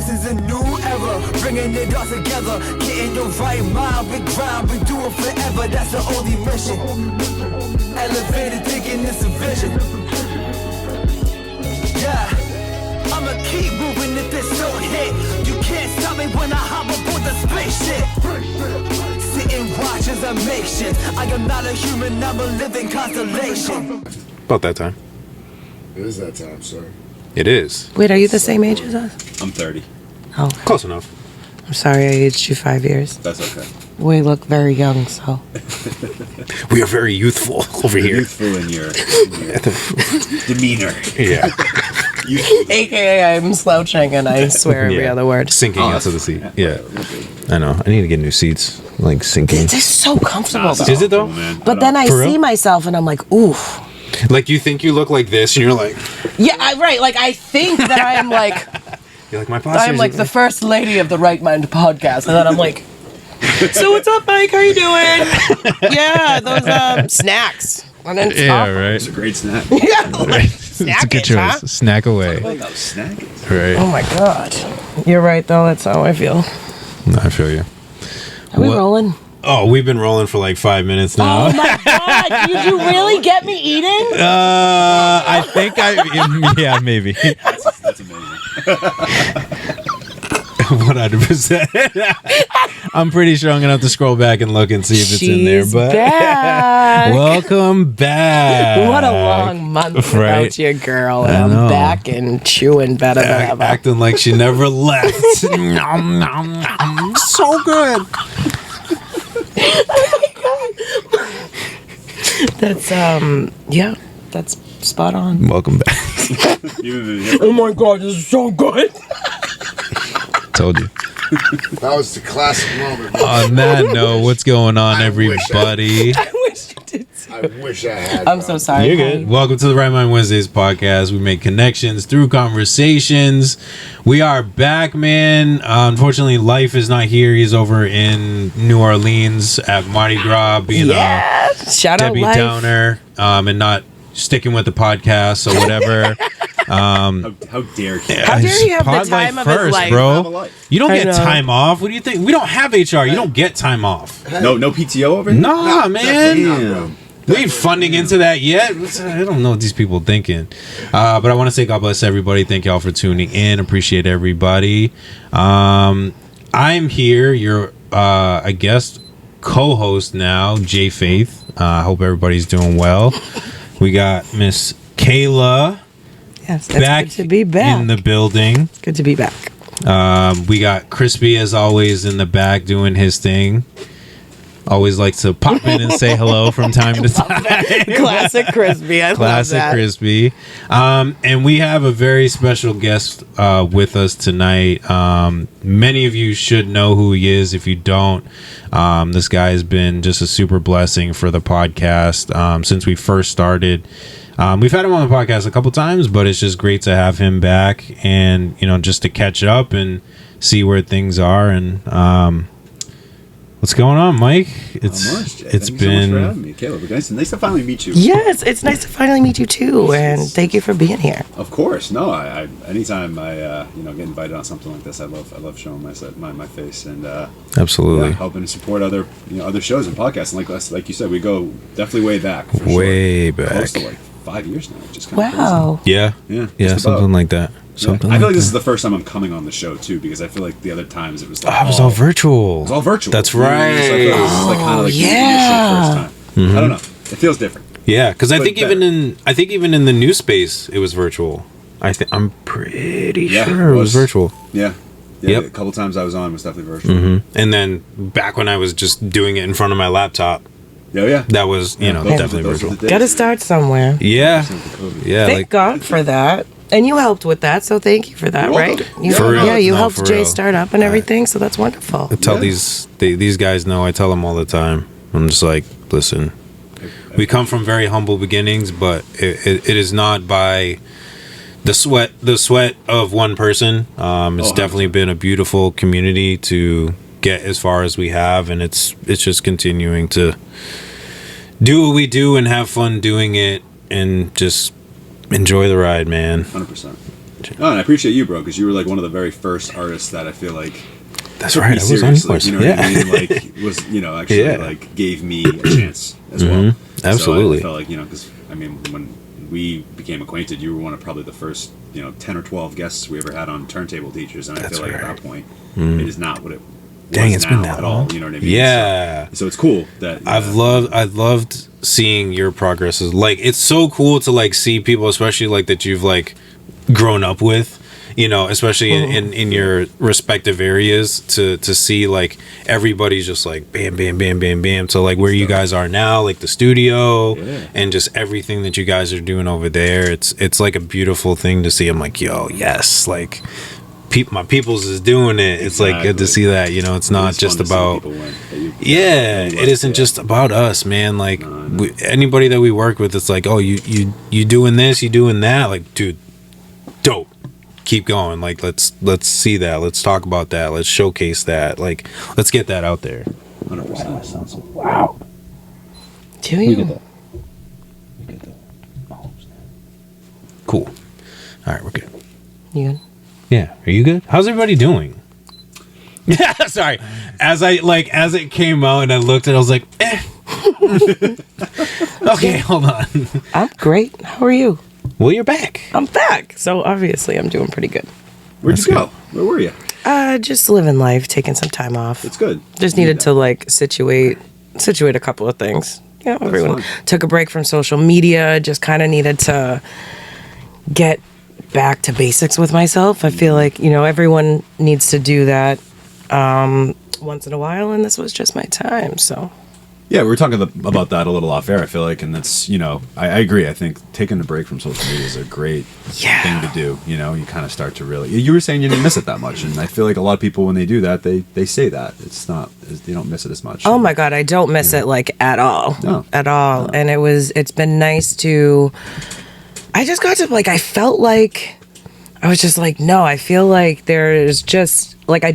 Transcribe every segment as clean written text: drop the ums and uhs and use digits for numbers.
this is a new era, bringing it all together, getting the right mind, we grind, we do it forever, that's the only mission. Elevated thinking, it's a vision. Yeah, I'ma keep moving if this don't hit. You can't stop me when I hop aboard the spaceship. Sit and watch as I make shit. I am not a human, I'm a living constellation. About that time. It is that time, sir. It is. Wait, are you the same age as us? I'm 30. Oh, Close enough. I'm sorry I aged you 5 years. That's okay. We look very young, so. We are very youthful over You're here. youthful in your demeanor. Yeah. AKA I'm slouching and I swear every other word. Sinking into the seat. Yeah. I know. I need to get new seats. Like sinking. It's so comfortable though. Is it though? But then I For see real? myself and I'm like, ooh. Like you think you look like this and you're like... Yeah, right. Like I think that I am like... You're like, my posture. I'm like the first lady of the Right Mind podcast. And then I'm like, so what's up, Mike? How you doing? Yeah, those snacks. And then right. It's a great snack. Yeah, like, It's a good snack-ish, choice. huh? Snack away. Oh, snack it. Right. Oh my god. You're right though, that's how I feel. No, I feel you. Are we rolling? Oh, we've been rolling for like 5 minutes now. Oh my god, did you really get me eating? I think yeah, maybe. That's amazing. 100%. I'm pretty sure I'm gonna have to scroll back and look and see if it's in there. She's But back. welcome back. What a long month without Right. you, girl. I And know. I'm back and chewing better than ever. Acting like she never left. Nom, nom, nom. So good. That's yeah, that's spot on. Welcome back. Oh my god, this is so good. Told you. That was the classic moment. On that note, what's going on, I wish everybody? I wish you did too. I wish I had. I'm so sorry. You're good. Welcome to the Right Mind Wednesdays podcast. We make connections through conversations. We are back, man. Unfortunately, L.Y.F.E is not here. He's over in New Orleans at Mardi Gras, being Yeah. Shout out Debbie L.Y.F E. Downer, and not sticking with the podcast or whatever. How dare he? How dare he have the Pod time life of his first, life? Have a bro. life. You don't I get know. time off. What do you think? We don't have HR. You don't get time off. No PTO over here? Nah, Definitely not, man. bro. We ain't funding into that yet. I don't know what these people thinking. But I want to say God bless everybody. Thank y'all for tuning in. Appreciate everybody. I'm here. You're a guest co-host now, J Faith. Hope everybody's doing well. We got Miss Kayla Yes, that's back good to be back. in the building. It's good to be back. We got Crispy as always in the back doing his thing. Always likes to pop in and say hello from time to time. Classic Crispy. I Classic love that. Crispy. And we have a very special guest with us tonight. Many of you should know who he is. If you don't, this guy has been just a super blessing for the podcast since we first started. We've had him on the podcast a couple times, but it's just great to have him back and, just to catch up and see where things are. And what's going on, Mike? It's It's Thank you so much been for having me, Caleb. Nice to finally meet you. Yes, it's nice to finally meet you too, and thank you for being here. Of course. No, I anytime I get invited on something like this, I love showing my face and absolutely helping to support other other shows and podcasts. And like you said, we go definitely way back. For way sure. back. Close to like 5 years now, which is kind of Wow. Yeah, Yeah, yeah, just something about. like that. crazy. Something I feel like like this is that. the first time I'm coming on the show too, because I feel like the other times it was like Oh, it was all virtual. It was all virtual. That's You know what I mean? So I feel like this is like kind of like the initial first time. I don't know. It feels different. Yeah, because I But think even in the new space it was virtual. I'm pretty Yeah, sure it was virtual. Yeah. Yep. A couple times I was on was definitely virtual. And then back when I was just doing it in front of my laptop, Yeah. that was Those definitely were virtual. the days. Got to start somewhere. Yeah, yeah, Thank like God for that. And you helped with that, so thank you for that, You're right? welcome. You, For real. Yeah, you No, helped for Jay real. start up and everything, so that's wonderful. I tell Yeah. these guys know. I tell them all the time. I'm just like, listen, we come from very humble beginnings, but it is not by the sweat of one person. It's definitely been a beautiful community to get as far as we have, and it's just continuing to do what we do and have fun doing it and just enjoy the ride, man. 100%. No, and I appreciate you, bro, because you were like one of the very first artists that I feel like. That's right. I was on Seriously, yours. you know what I mean? Like, was actually like gave me a chance as well. Absolutely. So I felt like because I mean when we became acquainted, you were one of probably the first 10 or 12 guests we ever had on Turntable Teachers, and I feel like at that point it is not what it. Dang, was it's now been that at long. all. You know what I mean? Yeah. So it's cool that I've loved seeing your progresses. Like, it's so cool to like see people, especially like that you've like grown up with. Especially in your respective areas, to see like everybody's just like bam, bam, bam, bam, bam. So like where you guys are now, like the studio and just everything that you guys are doing over there. It's like a beautiful thing to see. I'm like, yo, yes, like my peoples is doing it. It's like good to see that. It's not just about it isn't just about us, man. Like anybody that we work with, it's like, oh, you doing this, you doing that. Like, dude, dope. Keep going. Like let's see that. Let's talk about that. Let's showcase that. Like let's get that out there. 100%. Wow. Do you? Get that. Oh, cool. All right, we're good. You good? Yeah. Are you good? How's everybody doing? Yeah. Sorry. As it came out and I looked at it, I was like, eh. Okay, hold on. I'm great. How are you? Well, you're back. I'm back. So obviously I'm doing pretty good. Where'd you go? Where were you? Just living life, taking some time off. It's good. Just needed to like situate a couple of things. Everyone took a break from social media, just kind of needed to get back to basics with myself. I feel like, everyone needs to do that once in a while, and this was just my time, so. Yeah, we were talking about that a little off air, I feel like, and that's, I agree. I think taking a break from social media is a great thing to do. You kind of start to really, you were saying you didn't miss it that much, and I feel like a lot of people, when they do that, they say that. It's not, they don't miss it as much. Oh my God, I don't miss it, like, at all. No. At all. No. And it's been nice to, I just got to, like, I felt like, I was just like, no, I feel like there's just, like, I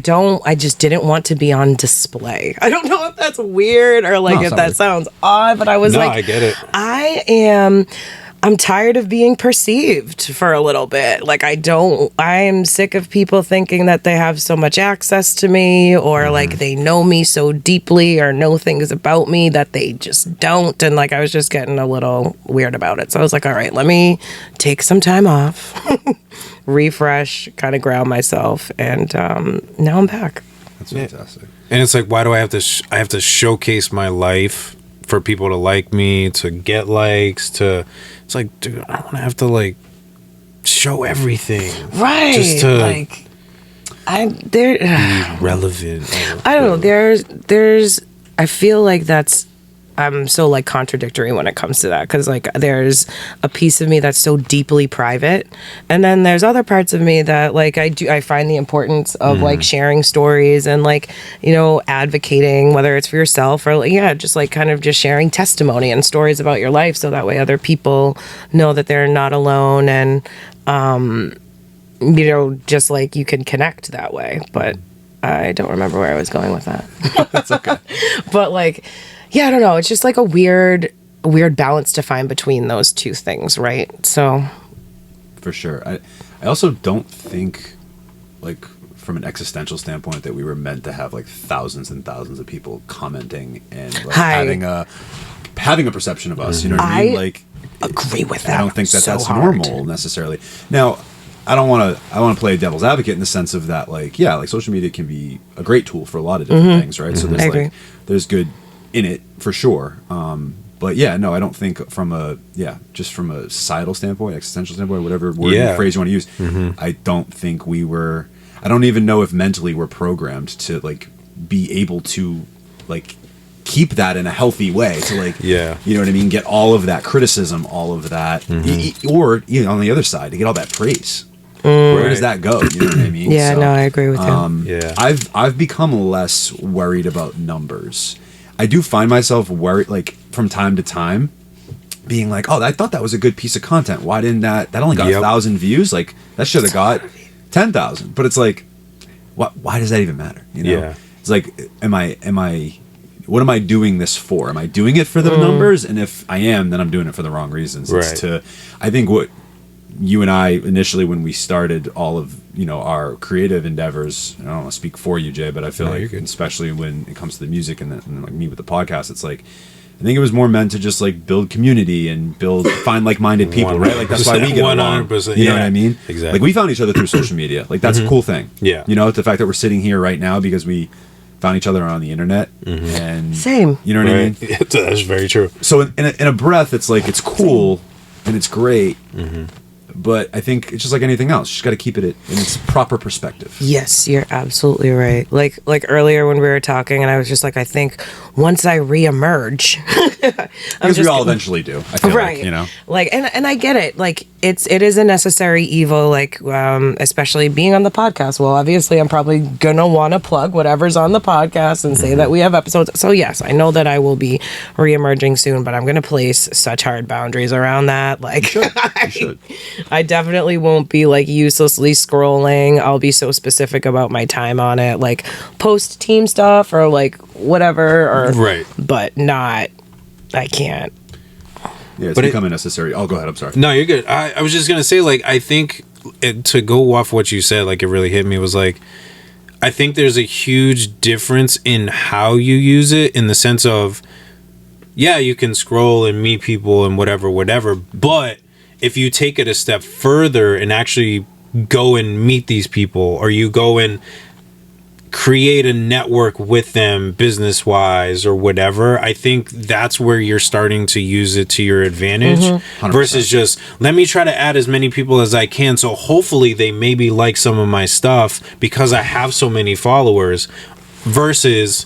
just didn't want to be on display. I don't know if that's weird or like if that sounds odd, but I was like, I get it. I'm tired of being perceived for a little bit. Like, I'm sick of people thinking that they have so much access to me or like they know me so deeply or know things about me that they just don't. And like, I was just getting a little weird about it. So I was like, all right, let me take some time off, refresh, kind of ground myself. And now I'm back. That's fantastic. And it's like, why do I have to I have to showcase my life for people to like me, to get likes, it's like, dude, I don't want to have to like show everything, right? Just to like, be relevant. I don't know. There's. I feel like I'm so like contradictory when it comes to that, because like there's a piece of me that's so deeply private, and then there's other parts of me that like I find the importance of like sharing stories and like advocating, whether it's for yourself or just like kind of just sharing testimony and stories about your life, so that way other people know that they're not alone, and just like you can connect that way. But I don't remember where I was going with that. That's okay. But like, yeah, I don't know. It's just like a weird balance to find between those two things, right? So, for sure. I also don't think, like, from an existential standpoint, that we were meant to have like thousands and thousands of people commenting and like, having a perception of us. You know what I mean? Like, agree with that. I don't think that's normal necessarily. Now, I want to play devil's advocate in the sense of that, like, yeah, like social media can be a great tool for a lot of different things, right? So there's good in it for sure. But yeah, no, I don't think from a societal standpoint, existential standpoint, whatever word phrase you want to use, I don't think I don't even know if mentally we're programmed to like be able to like keep that in a healthy way, to like, you know what I mean, get all of that criticism, all of that, or on the other side, to get all that praise. Where does that go? You know what I mean? Yeah, no, I agree with you. I've become less worried about numbers. I do find myself worried, like, from time to time, being like, oh, I thought that was a good piece of content. Why didn't that only got 1,000 views? Like, that should have got 10,000. But it's like, why does that even matter? It's like, what am I doing this for? Am I doing it for the numbers? And if I am, then I'm doing it for the wrong reasons. Right. It's I think what you and I initially, when we started all of our creative endeavors, I don't want to speak for you, Jay, but I feel like especially when it comes to the music and like me with the podcast, it's like I think it was more meant to just like build community and find like-minded people, right? Like that's why we get along. 100%, you know what I mean? Exactly. Like we found each other through social media. Like that's a cool thing. Yeah. The fact that we're sitting here right now because we found each other on the internet and Same. You know what I mean? That's very true. So in a breath, it's like it's cool and it's great. But I think it's just like anything else. You just got to keep it in its proper perspective. Yes, you're absolutely right. Like earlier when we were talking, and I was just like, I think once I reemerge, because we all eventually do. I feel right. Like, and I get it. Like it is a necessary evil. Like especially being on the podcast. Well, obviously, I'm probably gonna want to plug whatever's on the podcast and say that we have episodes. So yes, I know that I will be reemerging soon, but I'm gonna place such hard boundaries around that. Like you should. I definitely won't be like uselessly scrolling. I'll be so specific about my time on it, like post team stuff or like whatever, or right. But not. I can't. Yeah, it's becoming necessary. Oh, go ahead. I'm sorry. No, you're good. I was just gonna say, like, I think to go off what you said, like, it really hit me. Was like, I think there's a huge difference in how you use it, in the sense of, yeah, you can scroll and meet people and whatever, but if you take it a step further and actually go and meet these people, or you go and create a network with them business wise or whatever, I think that's where you're starting to use it to your advantage, 100%. Versus just let me try to add as many people as I can, so hopefully they maybe like some of my stuff because I have so many followers, versus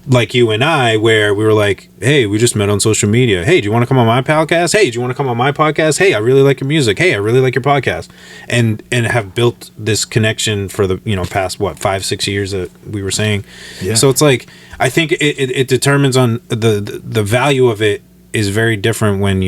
like you and I, where we were like, hey, we just met on social media. Hey, do you want to come on my podcast? Hey, do you want to come on my podcast? Hey, I really like your music. Hey, I really like your podcast. And have built this connection for the, past, 5-6 years that we were saying. Yeah. So it's like, I think it determines on the value of it is very different when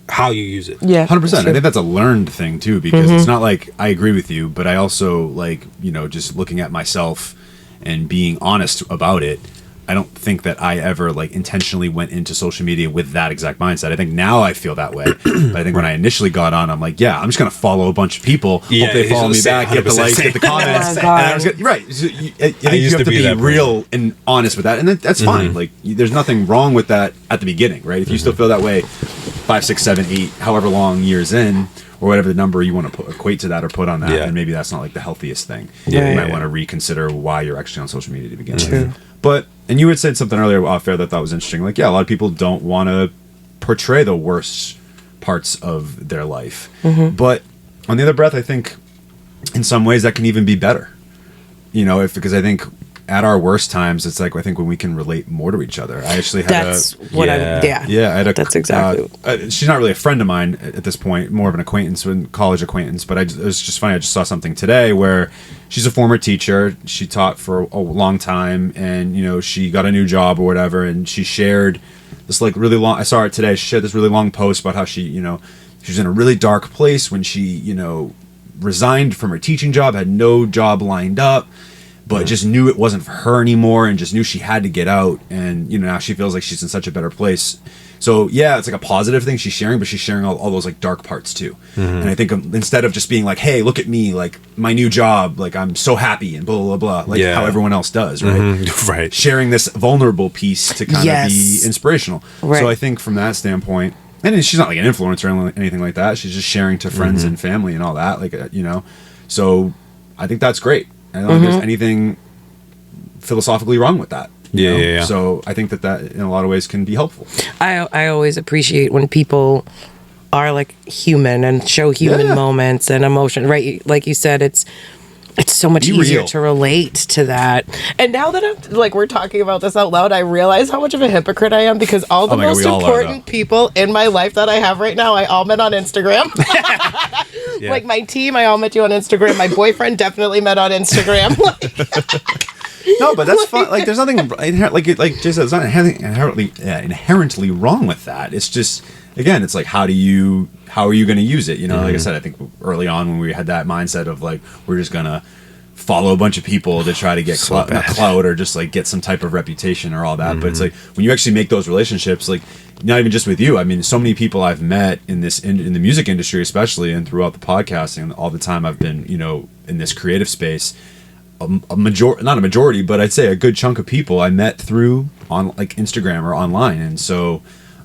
how you use it. Yeah, 100%. I think that's a learned thing too, because it's not like I agree with you, but I also like, just looking at myself and being honest about it, I don't think that I ever like intentionally went into social media with that exact mindset. I think now I feel that way. But I think when I initially got on, I'm like, yeah, I'm just going to follow a bunch of people. Yeah, hope they follow me back, get the likes, get the comments. Oh my And God. I was right. So I think you have to be real and honest with that. And that's fine. Like there's nothing wrong with that at the beginning, right? If you still feel that way 5, 6, 7, 8, however long years in, or whatever the number you want to equate to that or put on that, and maybe that's not like the healthiest thing. Yeah, You might want to reconsider why you're actually on social media to begin True. with. But, and you had said something earlier off air that I thought was interesting. Like, yeah, a lot of people don't want to portray the worst parts of their life. But on the other breath, I think in some ways that can even be better. Because I think at our worst times, it's like, I think when we can relate more to each other. I actually had That's what I I had a That's exactly. she's not really a friend of mine at this point, more of an acquaintance, college acquaintance. But it was just funny. I just saw something today where she's a former teacher. She taught for a long time, and she got a new job or whatever. And she shared this like really long. I saw her today. She shared this really long post about how she was in a really dark place when she resigned from her teaching job, had no job lined up, but just knew it wasn't for her anymore, and just knew she had to get out. And now she feels like she's in such a better place. So yeah, it's like a positive thing she's sharing, but she's sharing all those like dark parts too. And I think instead of just being like, hey, look at me, like my new job, like I'm so happy and blah blah blah, like how everyone else does, right? Right. Sharing this vulnerable piece to kind of be inspirational. Right. So I think from that standpoint, and she's not like an influencer or anything like that. She's just sharing to friends and family and all that, like So I think that's great. I don't think there's anything philosophically wrong with that. you know? Yeah. So I think that in a lot of ways can be helpful. I always appreciate when people are like human and show human moments and emotion. Right, like you said, it's so much easier to relate to that. And now that I'm like we're talking about this out loud, I realize how much of a hypocrite I am because all the most important people in my life that I have right now, I all met on Instagram. Like my team, I all met you on Instagram. My boyfriend definitely met on Instagram. No, but that's fun. Like, there's nothing like Jay said. It's not inherently wrong with that. It's just, again, it's like how are you going to use it? You know, like I said, I think early on when we had that mindset of like we're just gonna follow a bunch of people to try to get clout or just like get some type of reputation or all that. But it's like when you actually make those relationships, like not even just with you. I mean, so many people I've met in this in the music industry, especially, and throughout the podcasting, all the time I've been, you know, in this creative space. Not a majority, but I'd say a good chunk of people I met through on like Instagram or online, and so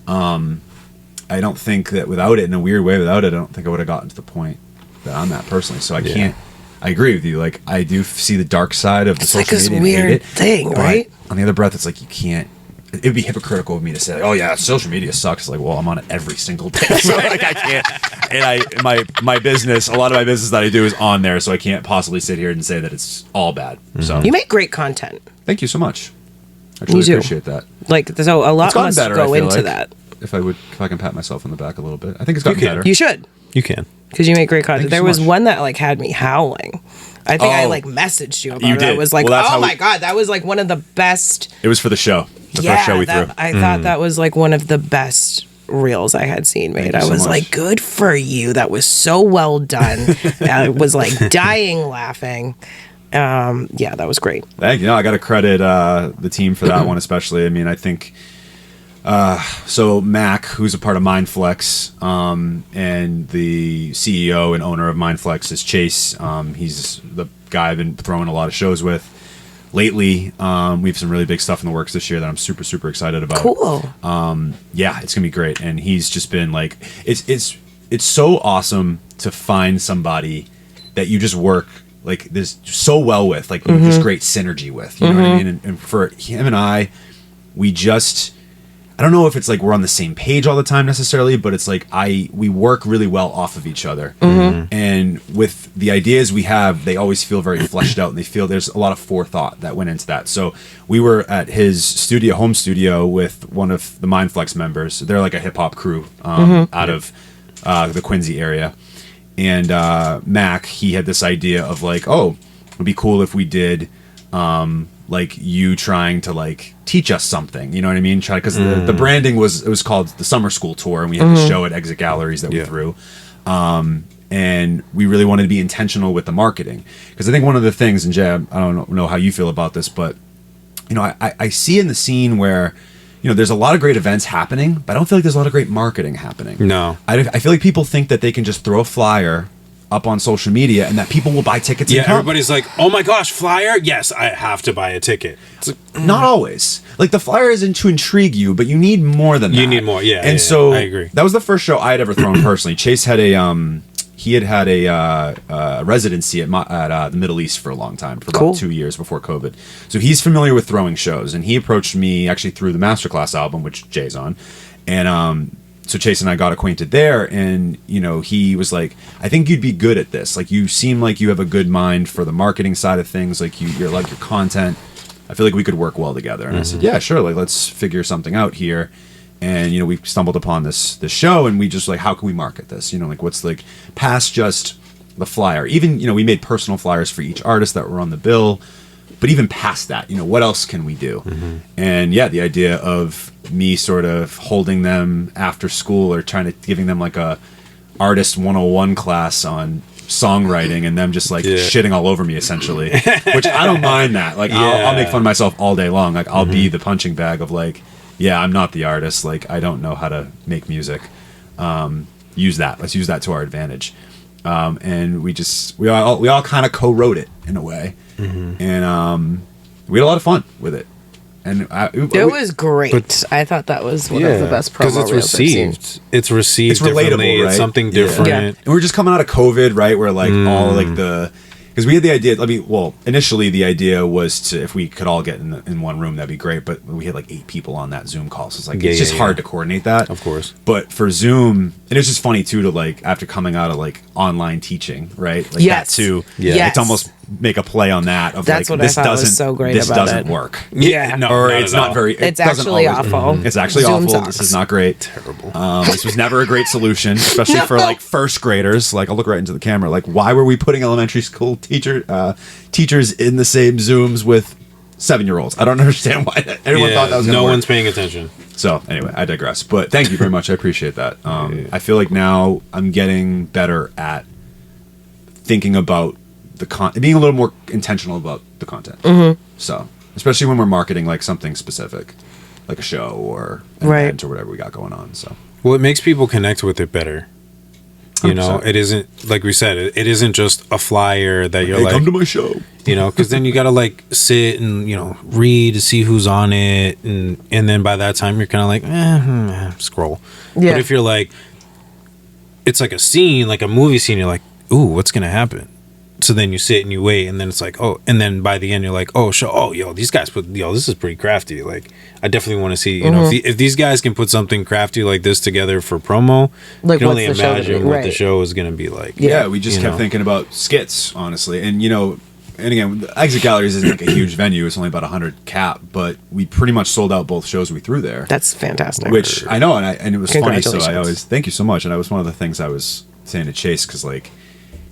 I don't think that without it, in a weird way, I don't think I would have gotten to the point that I'm at personally. So I can't. I agree with you. Like I do see the dark side of the social media. It's like this weird thing, right? On the other breath, it's like you can't. It'd be hypocritical of me to say, like, "Oh yeah, social media sucks." It's like, well, I'm on it every single day, so like I can't. And my business, a lot of my business that I do is on there, so I can't possibly sit here and say that it's all bad. So you make great content. Thank you so much. I really appreciate that. Like, so a lot must better, go into like, that. If I can pat myself on the back a little bit, I think it's gotten better. You should. You can. Because you make great content. There was much. one that like had me howling. I think I like messaged you about you it. did. I was like, Well, that's oh how my God, that was like one of the best. It was for the show. The first show we threw. I thought that was like one of the best reels I had seen made. I was like, good for you. That was so well done. I was like dying laughing. Yeah, that was great. Thank you. No, I got to credit the team for that one especially. I mean, I think so Mac, who's a part of Mindflex, and the CEO and owner of Mindflex is Chase. He's the guy I've been throwing a lot of shows with lately. We have some really big stuff in the works this year that I'm super, super excited about. Cool. Yeah, it's gonna be great. And he's just been like, it's so awesome to find somebody that you just work like this so well with, like just great synergy with. You know what I mean? And for him and I don't know if it's like we're on the same page all the time necessarily, but it's like we work really well off of each other. And with the ideas we have, they always feel very fleshed out, and they feel there's a lot of forethought that went into that. So we were at his home studio with one of the Mindflex members. They're like a hip hop crew out of the Quincy area. And Mac, he had this idea of like, oh, it'd be cool if we did like you trying to like teach us something, you know what I mean? Because the branding was called the Summer School Tour, and we had the show at Exit Galleries that we threw. And we really wanted to be intentional with the marketing, because I think one of the things, and Jay, I don't know how you feel about this, but you know, I see in the scene where, you know, there's a lot of great events happening, but I don't feel like there's a lot of great marketing happening. No. I feel like people think that they can just throw a flyer up on social media and that people will buy tickets. Yeah, and come. everybody's like, oh my gosh, flyer? Yes, I have to buy a ticket. It's like, not always. Like the flyer isn't to intrigue you, but you need more than that. You need more, yeah. And so I agree. That was the first show I had ever thrown personally. Chase had a residency at the Middle East for a long time, for about 2 years before COVID. So he's familiar with throwing shows, and he approached me actually through the Masterclass album, which Jay's on, and so Chase and I got acquainted there, and you know, he was like, I think you'd be good at this. Like, you seem like you have a good mind for the marketing side of things. Like, you're like your content. I feel like we could work well together. And I said, yeah, sure. Like, let's figure something out here. And you know, we stumbled upon this show, and we just like, how can we market this? You know, like what's like past just the flyer. Even, you know, we made personal flyers for each artist that were on the bill. But even past that, you know, what else can we do? And yeah, the idea of me sort of holding them after school or giving them like a artist 101 class on songwriting, and them just like shitting all over me essentially, which I don't mind that. Like I'll make fun of myself all day long. Like I'll be the punching bag of like, yeah, I'm not the artist. Like I don't know how to make music. Let's use that to our advantage. And we all kind of co-wrote it in a way. And we had a lot of fun with it, and it was great. But I thought that was one of the best promo because it's received. It's relatable, right? It's something different. Yeah. And we're just coming out of COVID, right? Where like all like because we had the idea. Initially the idea was to, if we could all get in one room, that'd be great. But we had like 8 people on that Zoom call, so it's like it's just hard to coordinate that. Of course. But for Zoom, and it's just funny too to like, after coming out of like online teaching, right? Like that too. Yes. It's almost make a play on that of that's like, what this I thought doesn't was so great this about doesn't it. work. Yeah, no, or not it's at not all. very. It's actually awful. It's actually Zoom awful. sucks. This is not great. Terrible. This was never a great solution, especially for like first graders. Like, I'll look right into the camera. Like, why were we putting elementary school teachers in the same Zooms with 7-year-olds? I don't understand why everyone thought that was gonna no work. one's paying attention. So anyway, I digress. But thank you very much. I appreciate that. I feel like now I'm getting better at thinking about being a little more intentional about the content. So, especially when we're marketing like something specific, like a show or an event or whatever we got going on. So, well, it makes people connect with it better. You know, 100%. it isn't like we said. It isn't just a flyer that you're like, come to my show. You know, because then you gotta like sit and read to see who's on it, and then by that time you're kind of like, scroll. Yeah. But if you're like, it's like a scene, like a movie scene, you're like, ooh, what's gonna happen? So then you sit and you wait, and then it's like, oh, and then by the end you're like, oh, these guys this is pretty crafty. Like, I definitely want to see, if these guys can put something crafty like this together for promo, Like, you can only what's the show gonna imagine be? what the Right. show is going to be like. Yeah, we just kept thinking about skits, honestly. And, and again, Exit Galleries isn't like a huge venue. It's only about 100 cap, but we pretty much sold out both shows we threw there. That's fantastic. Which I know, and it was funny. So I Congratulations. always thank you so much. And that was one of the things I was saying to Chase because, like,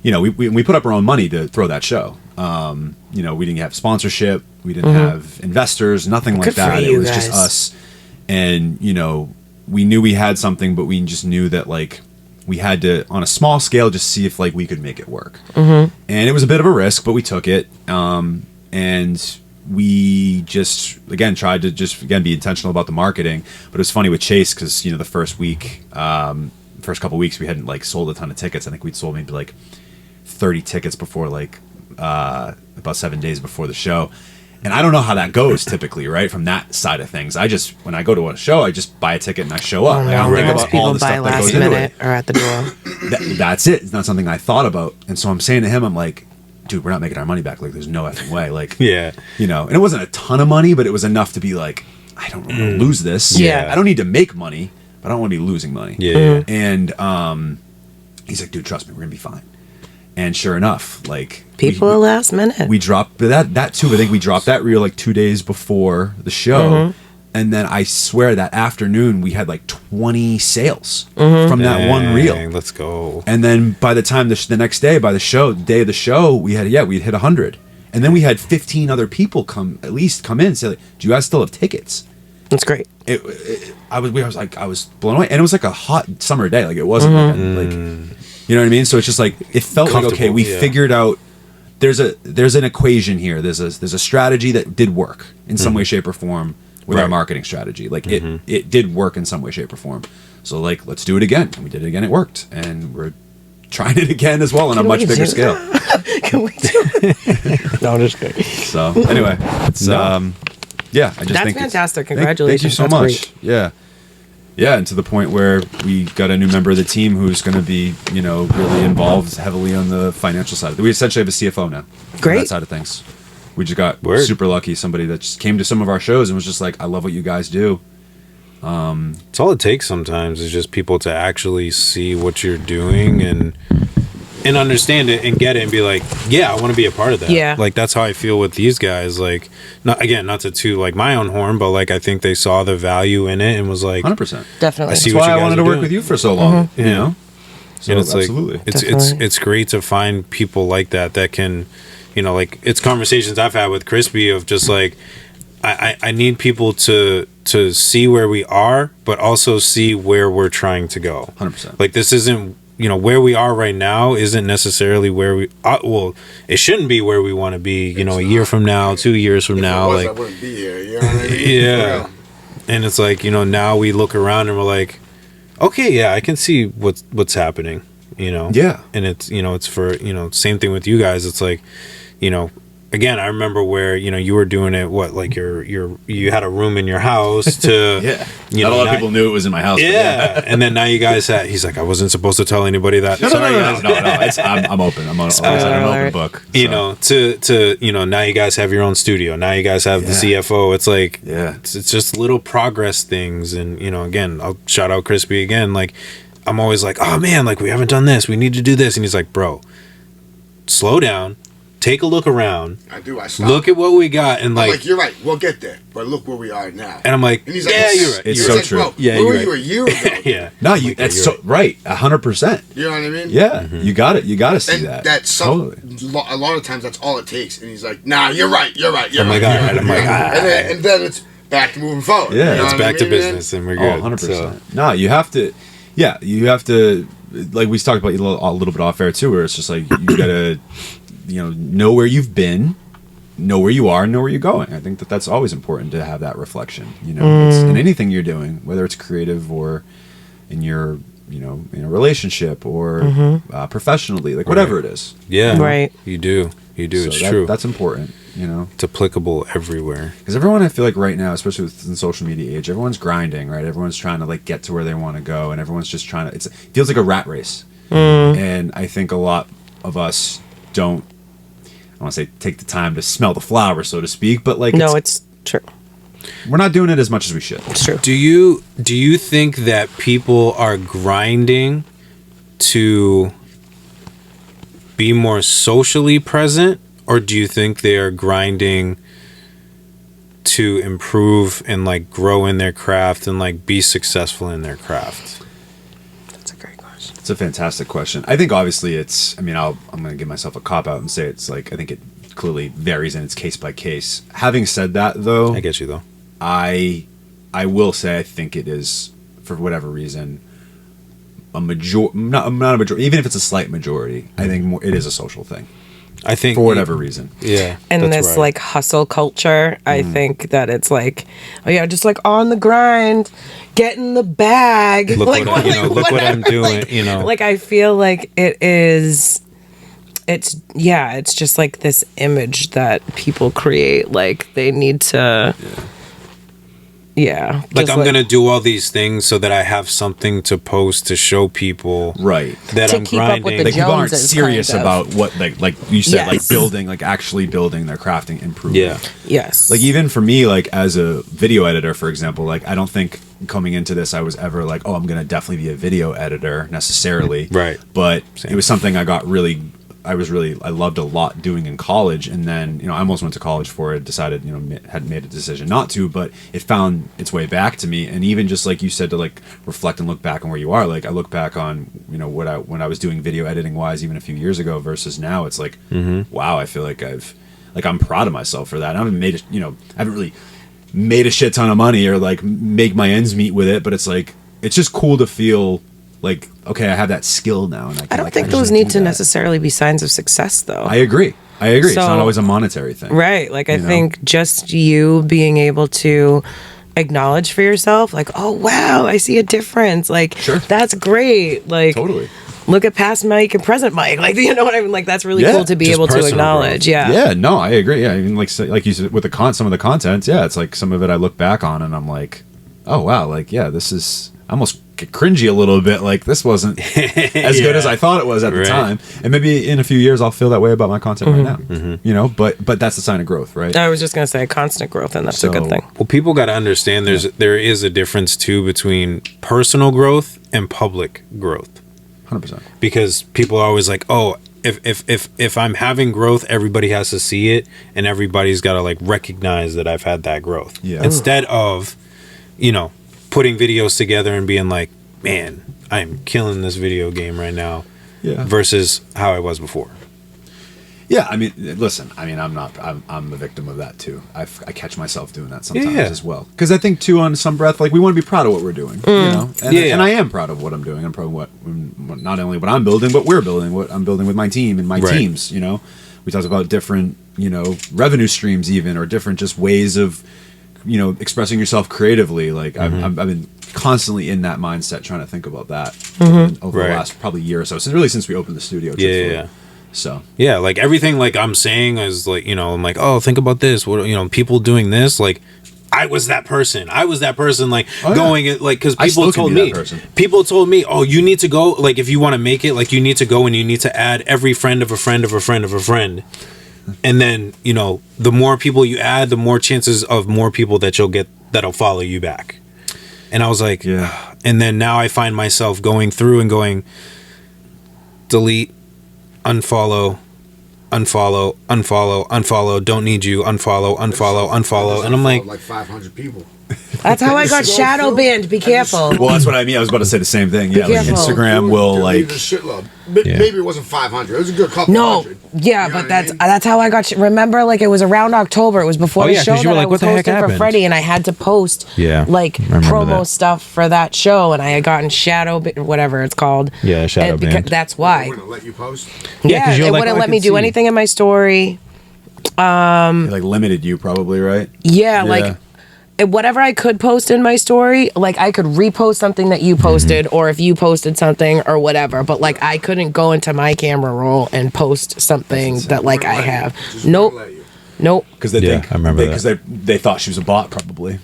we put up our own money to throw that show. We didn't have sponsorship, we didn't have investors, nothing like Good for that. It you was just guys. us, and we knew we had something, but we just knew that like we had to, on a small scale, just see if like we could make it work. And it was a bit of a risk, but we took it. And we just tried to be intentional about the marketing. But it was funny with Chase because the first couple weeks we hadn't like sold a ton of tickets. I think we'd sold maybe like 30 tickets before like about 7 days before the show. And I don't know how that goes typically, right? From that side of things, when I go to a show, I just buy a ticket and I show up. I don't think Once about all people the buy stuff that last goes into minute it. or at the door. That's it. It's not something I thought about. And so I'm saying to him, I'm like, dude, we're not making our money back. Like, there's no effing way. Like, Yeah. and it wasn't a ton of money, but it was enough to be like, I don't want to lose this. Yeah. I don't need to make money, but I don't want to be losing money. Yeah. And he's like, dude, trust me, we're gonna be fine. And sure enough, like People at last minute. we dropped that too. I think we dropped that reel like 2 days before the show, and then I swear that afternoon we had like 20 sales from that one reel. Dang, let's go. And then by the time the next day, by the day of the show, we'd hit 100, and then we had 15 other people come in and say, like, "Do you guys still have tickets?" That's great. I was blown away, and it was like a hot summer day. Like it wasn't like you know what I mean. So it's just like it felt like okay, we figured out. There's an equation here. There's a strategy that did work in some way, shape, or form with our marketing strategy. Like it did work in some way, shape, or form. So like let's do it again. And we did it again. It worked, and we're trying it again as well on a much bigger scale. Can we do it? No, I'm just kidding. So anyway, it's I just That's think fantastic. thank you Congratulations. so That's much. great. Yeah, and to the point where we got a new member of the team who's going to be, really involved heavily on the financial side. We essentially have a CFO now. On Great. that side of things. We just got Word. super lucky. Somebody that just came to some of our shows and was just like, I love what you guys do. It's all it takes sometimes is just people to actually see what you're doing and understand it and get it and be like, yeah, I want to be a part of that. Yeah. Like that's how I feel with these guys. Like, not to toot like my own horn, but like I think they saw the value in it and was like, 100%. Definitely. I see That's what why you I guys wanted to are work doing. with you for so long. You know? So and it's absolutely. like Definitely. it's great to find people like that can, like it's conversations I've had with Crispy of just like I need people to see where we are, but also see where we're trying to go. 100%. Like this isn't where we are right now isn't necessarily where we it shouldn't be where we want to be. A year from now, 2 years from now, I like wouldn't be here. You know what I mean? yeah. And it's like now we look around and we're like, okay, yeah, I can see what's happening. Yeah. And it's it's for same thing with you guys. It's like again, I remember where you were doing it. What like you had a room in your house to Yeah. You Not know, a lot not- of people knew it was in my house. but yeah. And then now you guys had. He's like, I wasn't supposed to tell anybody that. No, Sorry, no. guys. I'm open. I'm an open book. To now you guys have your own studio. Now you guys have the CFO. It's like it's just little progress things. And again, I'll shout out Crispy again. Like I'm always like, oh man, like we haven't done this. We need to do this. And he's like, bro, slow down. Take a look around. I do. I stop. Look at what we got, and I'm like, you're right. We'll get there, but look where we are now. and I'm like, And he's like, yeah, you're right. It's He's so like, true. Bro, Yeah, where you're were right. you a year ago? Yeah. No, Like, that's you're so right. 100%. You know what I mean? Yeah, you got it. You got to see And that. that's totally. a lot of times that's all it takes. And he's like, nah, you're right. You're right. You're I'm right. like, you're all right. I'm like, And then it's back to moving forward. Yeah, You know it's what back I to mean, business, and we're good. 100%. So, No, you have to. Yeah, you have to. Like we talked about a little bit off air too, where it's just like you gotta know where you've been, know where you are, and know where you're going. I think that that's always important to have that reflection. It's in anything you're doing, whether it's creative or in your in a relationship or professionally, like whatever it is. Yeah, right. You do. So it's true. That's important. It's applicable everywhere. Because everyone, I feel like right now, especially within the social media age, everyone's grinding, right? Everyone's trying to like get to where they want to go, and everyone's just trying to. It feels like a rat race, and I think a lot of us don't. I don't want to say take the time to smell the flowers, so to speak, but like it's true. We're not doing it as much as we should. It's true. Do you think that people are grinding to be more socially present, or do you think they are grinding to improve and like grow in their craft and like be successful in their craft? That's a great question. It's a fantastic question. I think obviously I'm going to give myself a cop out and say it's like, I think it clearly varies and it's case by case. Having said that, though, I get you though. I will say I think it is, for whatever reason, not a majority, even if it's a slight majority. I think it is a social thing. I think for whatever reason. Yeah. And this right. like hustle culture, I think that it's like, oh yeah, just like on the grind, get in the bag. Look like, what I'm doing. Like I feel like it is. It's just like this image that people create. Like they need to. Yeah. Like I'm gonna do all these things so that I have something to post to show people, right? That to I'm keep up with grinding. the Like people aren't Joneses, serious kind of. about what like you said, Yes. like building, like actually building their crafting, improving. Yeah. Yes. Like even for me, like as a video editor, for example, like I don't think coming into this I was ever like, oh, I'm gonna definitely be a video editor necessarily. Right. But Same. it was something I loved a lot doing in college, and then I almost went to college for it, decided had made a decision not to, but it found its way back to me. And even just like you said, to like reflect and look back on where you are, like I look back on when I was doing video editing wise even a few years ago versus now, it's like wow, I feel like I'm proud of myself for that. I haven't really made a shit ton of money or like make my ends meet with it, but it's like it's just cool to feel like, okay, I have that skill now, and I don't think those need to necessarily be signs of success, though. I agree. It's So- not always a monetary thing, Right. Like, I think just you being able to acknowledge for yourself, like, oh, wow, I see a difference. Like, Sure. that's great. Like, Totally. look at past Mike and present Mike. Like, you know what I mean? Like, that's really Yeah, cool to be just able to personal acknowledge. growth. Yeah. Yeah, no, I agree. Yeah, I mean, like you said, with some of the content, yeah, it's like some of it I look back on and I'm like, oh wow, like yeah, this is I almost get cringy a little bit. Like this wasn't as good as I thought it was at the Right. time, and maybe in a few years I'll feel that way about my content right now. But that's a sign of growth, right? I was just going to say constant growth, and that's a good So- thing. Well, people got to understand there is a difference too between personal growth and public growth. 100%. Because people are always like, oh, if I'm having growth, everybody has to see it, and everybody's got to like recognize that I've had that growth. Yeah. Instead of, putting videos together and being like, man, I'm killing this video game right now. Yeah. Versus how I was before. Yeah, I mean, listen, I'm the victim of that too. I catch myself doing that sometimes Yeah. as well. Because I think too, on some breath, like we want to be proud of what we're doing, And I am proud of what I'm doing. I'm proud of what not only what I'm building, but we're building, what I'm building with my team and my Right. teams. We talked about different, revenue streams, even, or different just ways of, expressing yourself creatively. Like I've been constantly in that mindset, trying to think about that over Right. the last probably year or so, since we opened the studio. truthfully. Yeah. So Yeah, like everything like I'm saying is like, I'm like, oh, think about this. What people doing this, like I was that person. Like Oh, yeah. going like because I still people can told be me that person. people told me, oh, you need to go, like if you want to make it, like you need to go and you need to add every friend of a friend of a friend of a friend. And then, the more people you add, the more chances of more people that you'll get that'll follow you back. And I was like, Yeah. And then now I find myself going through and going delete, unfollow, don't need you, unfollow. And I'm like 500 people. That's how I got shadow banned. Be careful. Well, that's what I mean. I was about to say the same thing. Yeah, like careful. Instagram will like. A shitload. Maybe it wasn't 500. It was a good couple. No, hundred. yeah, You know but what I that's mean? how I got. Remember, like it was around October. It was before Oh, the yeah, show 'cause you that were I like, was what the heck hosting for happened? Freddie, and I had to post like I remember promo that. stuff for that show, and I had gotten whatever it's called. Yeah, shadow And because- banned. That's They why. wouldn't let you post. Yeah, 'cause Yeah, you're it like, wouldn't oh, I let me can do see. anything in my story. It, like limited you probably, right? Yeah, like whatever I could post in my story, like I could repost something that you posted, or if you posted something or whatever. But like I couldn't go into my camera roll and post something that like I Wouldn't let have. you. Just Nope, wouldn't let you. nope. Because they Yeah, think I remember because they thought she was a bot probably,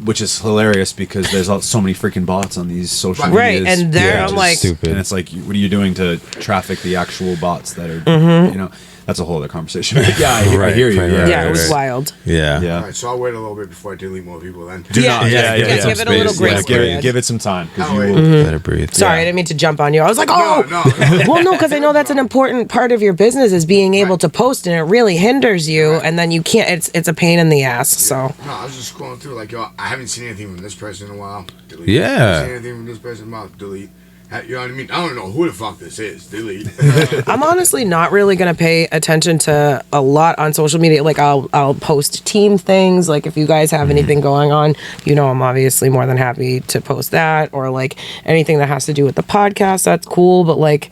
which is hilarious because there's so many freaking bots on these social Right, medias. and there Yeah, I'm just like, stupid. and it's like, what are you doing to traffic the actual bots that are, Mm-hmm. you know, that's a whole other conversation. But yeah, I Right, hear you. right, yeah, right, yeah, it was right. wild. Yeah. Yeah. All right, so I'll wait a little bit before I delete more people then. Do Yeah, not. yeah, Yeah, give it a little space. grace Yeah, period. give it some time because Oh, you wait. will. Let it breathe. Sorry, Yeah. I didn't mean to jump on you. I was like, oh, No, no. well, no, because I know that's an important part of your business is being able to post, and it really hinders you, and then you can't. It's a pain in the ass. So No, I was just scrolling through like, yo, I haven't seen anything from this person in a while. Delete. Yeah. I haven't seen anything from this person in a while. Delete. You know what I mean? I don't know who the fuck this is. Delete. I'm honestly not really gonna pay attention to a lot on social media. Like I'll post team things. Like if you guys have anything going on, you know, I'm obviously more than happy to post that, or like anything that has to do with the podcast. That's cool. But like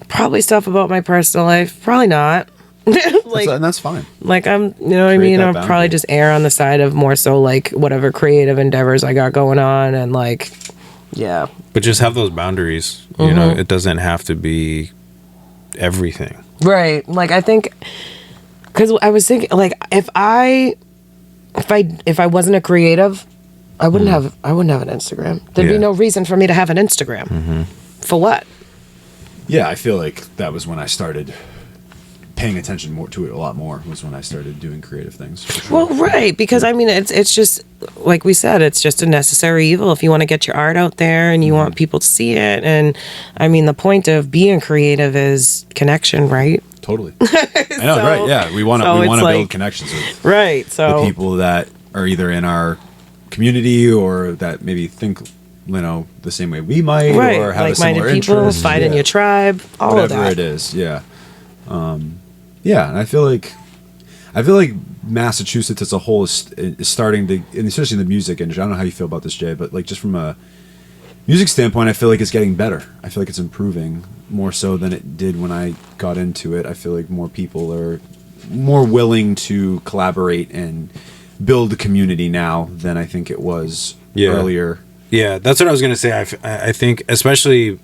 probably stuff about my personal life, probably not. Like And that's fine. like I'm, you know what I Create mean? that I'll boundary. probably just err on the side of more so like whatever creative endeavors I got going on, and like, yeah. But just have those boundaries. You know, it doesn't have to be everything. Right. Like I think because I was thinking like if I wasn't a creative, I wouldn't have an Instagram. There'd Yeah. be no reason for me to have an Instagram. For what? Yeah, I feel like that was when I started paying attention more to it a lot more, was when I started doing creative things. For sure. Well, right, because I mean it's just like we said, it's just a necessary evil if you want to get your art out there and you want people to see it. And I mean the point of being creative is connection, right? Totally. I know, So- right? Yeah, we want to so build it's like- connections with Right. the So people that are either in our community or that maybe think, you know, the same way we might, right, or have a like-minded similar people, interest. finding Yeah. your tribe, all Whatever of that. it is. Yeah. Yeah, and I feel like Massachusetts as a whole is starting to, and especially in the music industry. I don't know how you feel about this, Jay, but like just from a music standpoint, I feel like it's getting better. I feel like it's improving more so than it did when I got into it. I feel like more people are more willing to collaborate and build a community now than I think it was earlier. Yeah, that's what I was gonna say. I think especially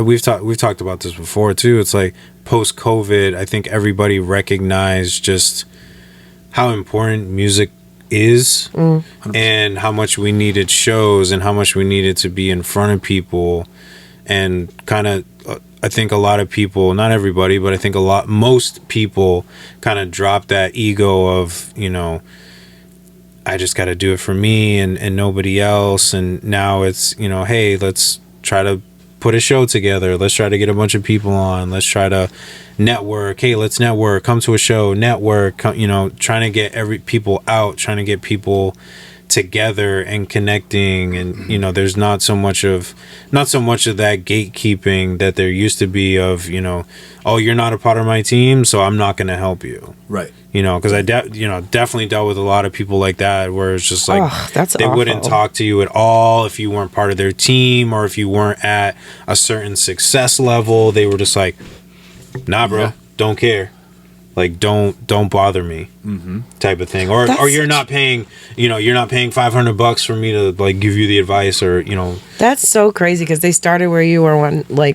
we've talked about this before too. It's like post COVID, I think everybody recognized just how important music is and how much we needed shows and how much we needed to be in front of people, and kind of I think a lot of people, not everybody, but I think most people kind of dropped that ego of, you know, I just got to do it for me and nobody else. And now it's, you know, hey, let's try to put a show together. Let's try to get a bunch of people on. Let's try to network. Hey, let's network. Come to a show. Network. You know, trying to get people out. Trying to get people together and connecting. And you know, there's not so much of that gatekeeping that there used to be of, you know, oh, you're not a part of my team, so I'm not going to help you. Right. You know, because I definitely dealt with a lot of people like that, where it's just like that's they wouldn't awful. talk to you at all if you weren't part of their team, or if you weren't at a certain success level. They were just like, nah, bro, Yeah. don't care. Like, don't bother me, type of thing. Or That's you're not paying, you know, you're not paying $500 for me to like give you the advice, or you know. That's so crazy because they started where you were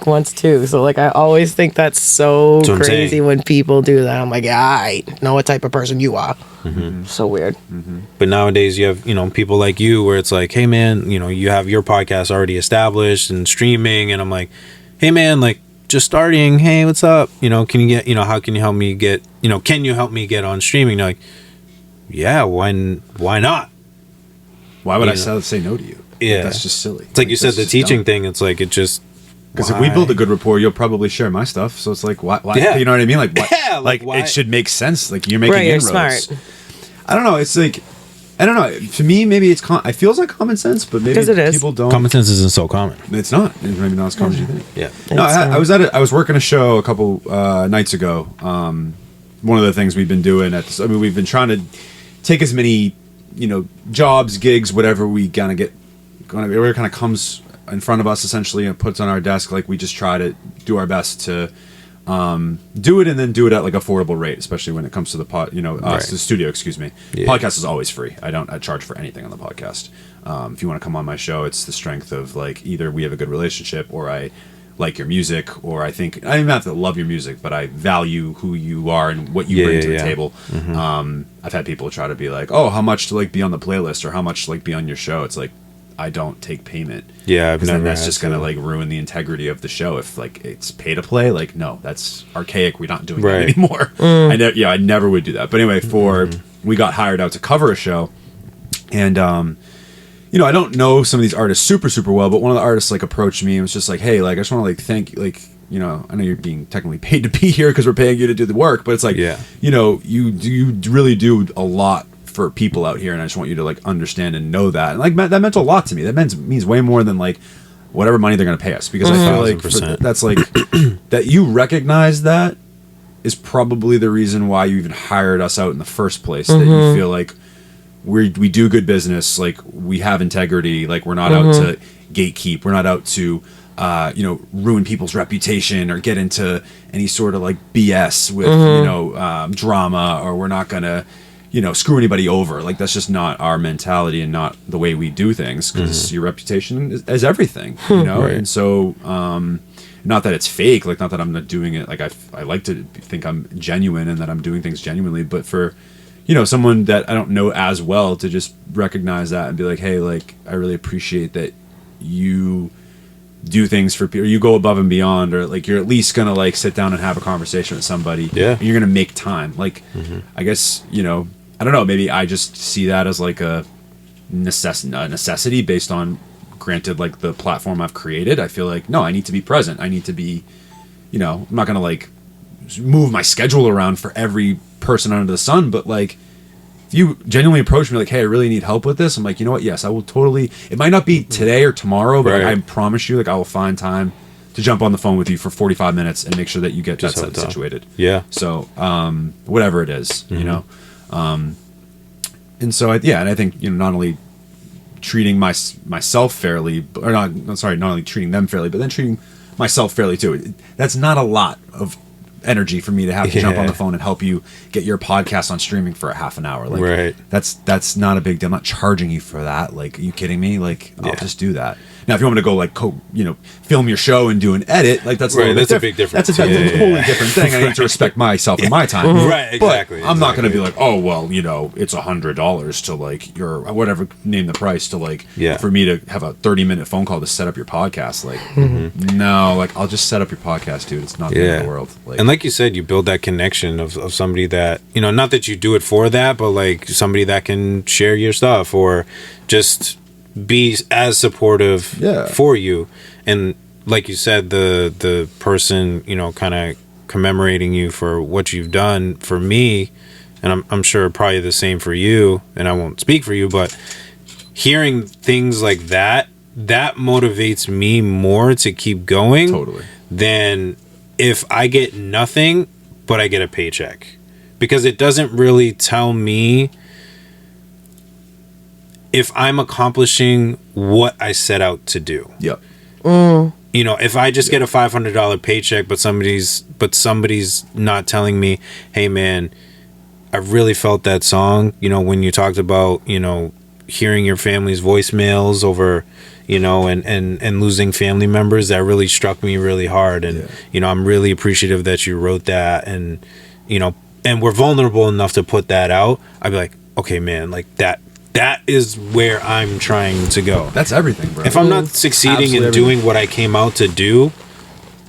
once too. So like I always think that's so That's what I'm crazy saying. when people do that. I'm like, yeah, I know what type of person you are. So weird. But nowadays you have, you know, people like you where it's like, hey man, you know, you have your podcast already established and streaming, and I'm like, hey man, like just starting, hey, what's up? You know, can you get, you know, how can you help me get, you know, can you help me get on streaming? They're like, yeah, why not? Why would You I know. say no to you? Yeah. That's just silly. It's like you said, the teaching thing, it's like, it just, Because if we build a good rapport, you'll probably share my stuff. So it's like, why? Yeah. You know what I mean? Like, why, Yeah, like, why? it should make sense. Like, you're making Right, you're inroads. smart. I don't know. It's like, I don't know. To me, maybe it feels like common sense, but maybe it is. people don't. Common sense isn't so common. It's not. It's maybe not as common as you think. Yeah. No, I was working a show a couple nights ago. One of the things we've been doing we've been trying to take as many, jobs, gigs, whatever we kind of get, whatever kind of comes in front of us essentially and puts on our desk. Like we just try to do our best to do it and then do it at like affordable rate, especially when it comes to the the studio. Excuse me. Yeah. Podcast is always free. I charge for anything on the podcast. If you want to come on my show, it's the strength of like either we have a good relationship or I like your music, or I think I don't have to love your music, but I value who you are and what you bring to the table. Mm-hmm. I've had people try to be like, oh, how much to like be on the playlist or how much to like be on your show. It's like, I don't take payment. Yeah, I've never. That's just gonna like ruin the integrity of the show. If like it's pay to play, like no, that's archaic. We're not doing that anymore. I never would do that. But anyway, we got hired out to cover a show, and I don't know some of these artists super super well, but one of the artists like approached me and was just like, hey, like I just want to like thank you, like I know you're being technically paid to be here because we're paying you to do the work, but it's like you really do a lot for people out here, and I just want you to like understand and know that. And like that meant a lot to me. That means way more than like whatever money they're going to pay us, because I feel like that's like that you recognize that is probably the reason why you even hired us out in the first place. That you feel like we do good business, like we have integrity, like we're not out to gatekeep, we're not out to ruin people's reputation or get into any sort of like BS with drama, or we're not gonna screw anybody over. Like that's just not our mentality and not the way we do things, because your reputation is everything, Right. And so not that it's fake, like not that I'm not doing it, like I like to think I'm genuine and that I'm doing things genuinely, but for someone that I don't know as well to just recognize that and be like, hey, like I really appreciate that you do things for people, you go above and beyond, or like you're at least gonna like sit down and have a conversation with somebody, and you're gonna make time, like I guess I don't know, maybe I just see that as like a necessity based on, granted, like the platform I've created. I feel like no, I need to be present, I need to be I'm not gonna like move my schedule around for every person under the sun, but like if you genuinely approach me like, hey, I really need help with this, I'm like, you know what, yes, I will totally. It might not be today or tomorrow, but I promise you, like I will find time to jump on the phone with you for 45 minutes and make sure that you get just that situated. So whatever it is, and so and I think not only treating myself fairly, or not only treating them fairly, but then treating myself fairly too. That's not a lot of energy for me to have to jump on the phone and help you get your podcast on streaming for a half an hour. Like that's not a big deal. I'm not charging you for that. Like, are you kidding me? Like, I'll just do that. Now, if you want me to go like film your show and do an edit, like that's a big difference. That's a totally different thing. I need to respect myself and my time. Right, exactly. But I'm not going to be like, oh well, it's $100 to like your whatever, name the price to like for me to have a 30-minute phone call to set up your podcast. Like, no, like I'll just set up your podcast, dude. It's not the end of the world. Like, and like you said, you build that connection of somebody that not that you do it for that, but like somebody that can share your stuff or just be as supportive for you. And like you said, the person kind of commemorating you for what you've done for me, and I'm sure probably the same for you, and I won't speak for you, but hearing things like that motivates me more to keep going than if I get nothing but I get a paycheck, because it doesn't really tell me if I'm accomplishing what I set out to do. If I just get a $500 paycheck, but somebody's not telling me, hey man, I really felt that song, when you talked about, hearing your family's voicemails over, and losing family members, that really struck me really hard. And, I'm really appreciative that you wrote that, and, and we're vulnerable enough to put that out. I'd be like, okay, man, like that is where I'm trying to go. That's everything, bro. If I'm not succeeding in doing what I came out to do,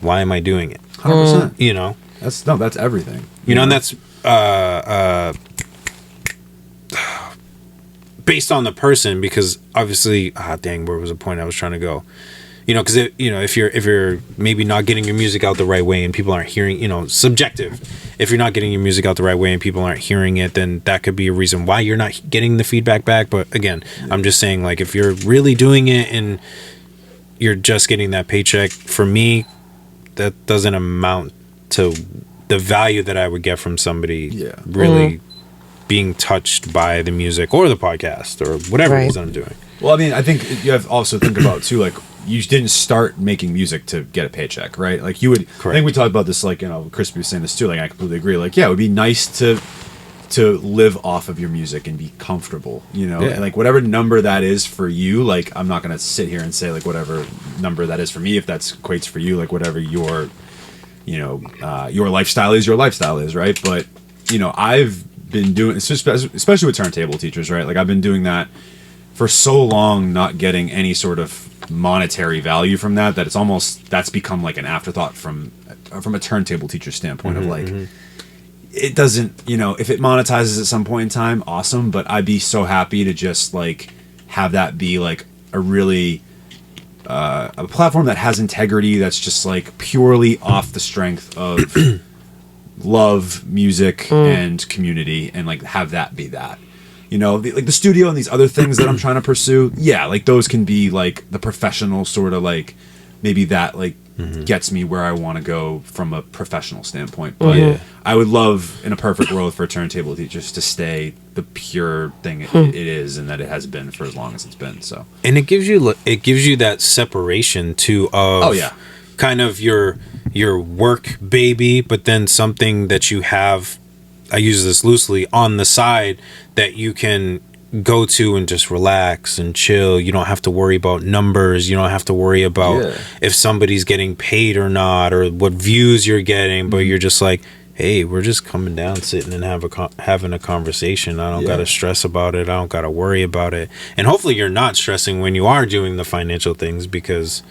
why am I doing it? 100%. That's everything. And that's based on the person, because obviously, where was the point I was trying to go? you know, because you know, if you're maybe not getting your music out the right way and people aren't hearing, you know, subjective. If you're not getting your music out the right way and people aren't hearing it, then that could be a reason why you're not getting the feedback back. But again, I'm just saying, like, if you're really doing it and you're just getting that paycheck, for me, that doesn't amount to the value that I would get from somebody really being touched by the music or the podcast or whatever it is I'm doing. Well, I mean, I think you have to also think about too, like, you didn't start making music to get a paycheck, right? Like, you would. Correct. I think we talked about this, like, you know, Crispy was saying this too. Like, I completely agree. Like, yeah, it would be nice to live off of your music and be comfortable, you know, and like whatever number that is for you. Like, I'm not gonna sit here and say like whatever number that is for me. If that equates for you, like whatever your, you know, your lifestyle is, right? But you know, I've been doing, especially with turntable teachers, right? Like, I've been doing that for so long, not getting any sort of monetary value from that it's almost, that's become like an afterthought from a turntable teacher standpoint of like, it doesn't, you know, if it monetizes at some point in time, awesome, but I'd be so happy to just like have that be like a really a platform that has integrity, that's just like purely off the strength of love, music, and community, and like have that be that. You know, like the studio and these other things that I'm trying to pursue, like those can be like the professional sort of like, maybe that like gets me where I want to go from a professional standpoint. But I would love, in a perfect world, for turntable teachers to stay the pure thing it is, and that it has been for as long as it's been. So, and it gives you that separation too of kind of your work baby, but then something that you have, I use this loosely, on the side that you can go to and just relax and chill. You don't have to worry about numbers. You don't have to worry about if somebody's getting paid or not, or what views you're getting, but you're just like, hey, we're just coming down, sitting and having a conversation. I don't got to stress about it. I don't got to worry about it. And hopefully you're not stressing when you are doing the financial things, because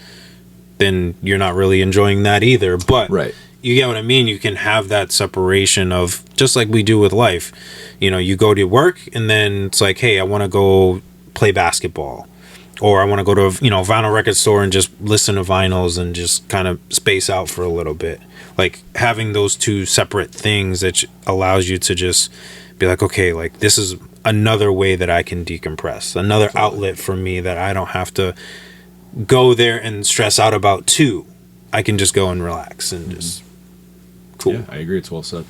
then you're not really enjoying that either. But you get what I mean? You can have that separation of, just like we do with life. You know, you go to work and then it's like, hey, I want to go play basketball, or I want to go to a, you know, vinyl record store and just listen to vinyls and just kind of space out for a little bit. Like, having those two separate things that allows you to just be like, okay, like, this is another way that I can decompress, another outlet for me that I don't have to go there and stress out about too. I can just go and relax and just cool. Yeah, I agree. It's well said.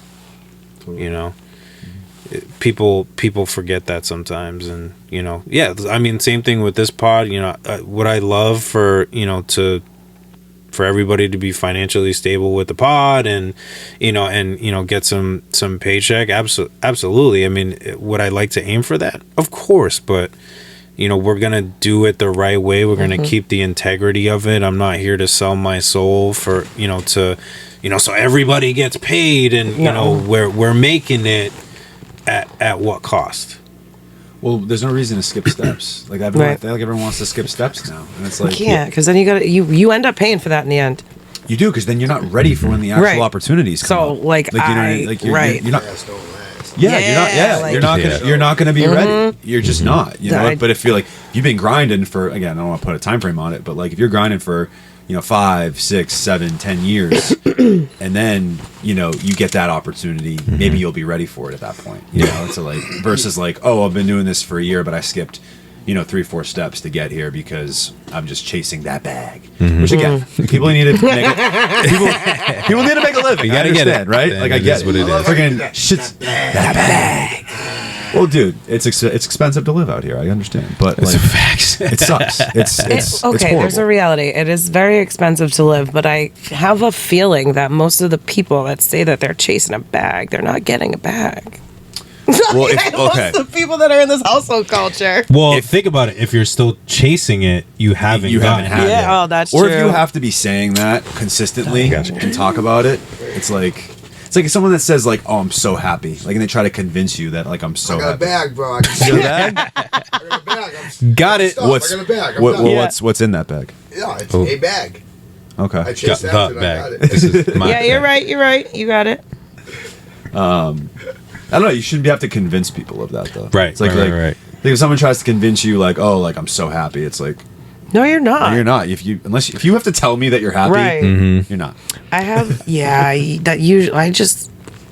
Totally. You know, people forget that sometimes, and you know, I mean, same thing with this pod. You know, what I love for, you know, for everybody to be financially stable with the pod, and you know, get some paycheck. Absolutely. I mean, would I like to aim for that? Of course, but you know, we're gonna do it the right way. We're gonna keep the integrity of it. I'm not here to sell my soul for, you know, to, you know, so everybody gets paid, and you know, we're making it at what cost? Well, there's no reason to skip steps. Like, everyone, I feel like everyone wants to skip steps now, and it's like, you can't, because then you end up paying for that in the end. You do, because then you're not ready for when the actual opportunities come up. Like you know, like you're not. Yeah, you're not going to be ready. You're just not. You know. But if you've been grinding for, again, I don't want to put a time frame on it, but like if you're grinding for, you know, 5, 6, 7, 10 years, and then, you know, you get that opportunity, maybe you'll be ready for it at that point. You know, it's like, versus like, oh, I've been doing this for a year, but I skipped, you know, 3-4 steps to get here because I'm just chasing that bag. Which again, people need to make people need to make a living. You gotta get it, right? Like, I get what it is. Friggin' shit's that bag. Well, dude, it's expensive to live out here. I understand, but it's like, a fact. It sucks. It's okay. There's a reality. It is very expensive to live, but I have a feeling that most of the people that say that they're chasing a bag, they're not getting a bag. Well, Most of the people that are in this household culture. Well, think about it. If you're still chasing it, you haven't had it. Yeah, oh, that's true. Or if you have to be saying that consistently and talk about it, it's like someone that says like, "Oh, I'm so happy," like, and they try to convince you that like, "I'm so happy." I got a bag, bro. I got a bag. I got a bag. Got it. I got a bag. What's in that bag? Yeah, it's a bag. Okay. I chased the after it. bag. I got it. This is my You're bag. right. You got it. I don't know. You shouldn't have to convince people of that, though. Right. It's like, right. like if someone tries to convince you, like, "Oh, like I'm so happy," it's like, No, you're not. No, you're not. If you have to tell me that you're happy, Right. you're not. I have, that usually,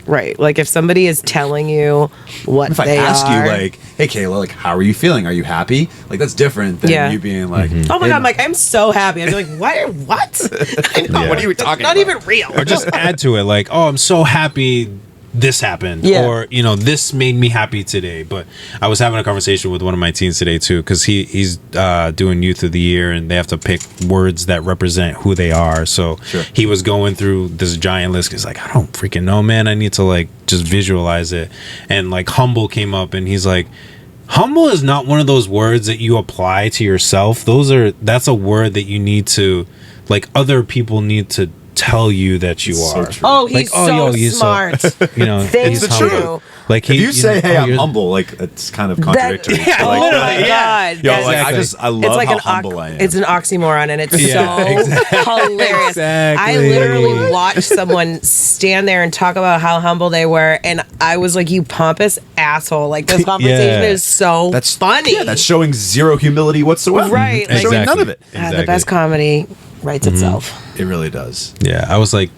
right. Like if somebody is telling you what If I they ask are. you, like, hey, Kayla, like, how are you feeling? Are you happy? Like, that's different than you being like, oh my hey, God, I'm like, I'm so happy. I'd be like, what? I know. Yeah. What are you talking Not about? even real. Or just add to it, like, oh, I'm so happy this happened, Yeah. or this made me happy today. But I was having a conversation with one of my teens today too, because he's doing Youth of the Year, and they have to pick words that represent who they are. So he was going through this giant list. He's like, I don't freaking know, man. I need to like just visualize it. And like humble came up, and he's like, humble is not one of those words that you apply to yourself. That's a word that you need to, like, other people need to tell you that you are. Oh, he's smart. Thank It's the truth. Like if you say, "Hey, I'm you're- humble," like it's kind of contradictory. That, So, like, oh my God. Yo, That's- like Exactly. I love it's like how an humble I am. It's an oxymoron, and it's Yeah, so hilarious. Exactly. I literally watched someone stand there and talk about how humble they were, and I was like, "You pompous asshole!" Like this conversation Yeah. is so that's funny. Yeah, that's showing zero humility whatsoever. Right, It's showing none of it. The best comedy writes itself. It really does. Yeah, I was like,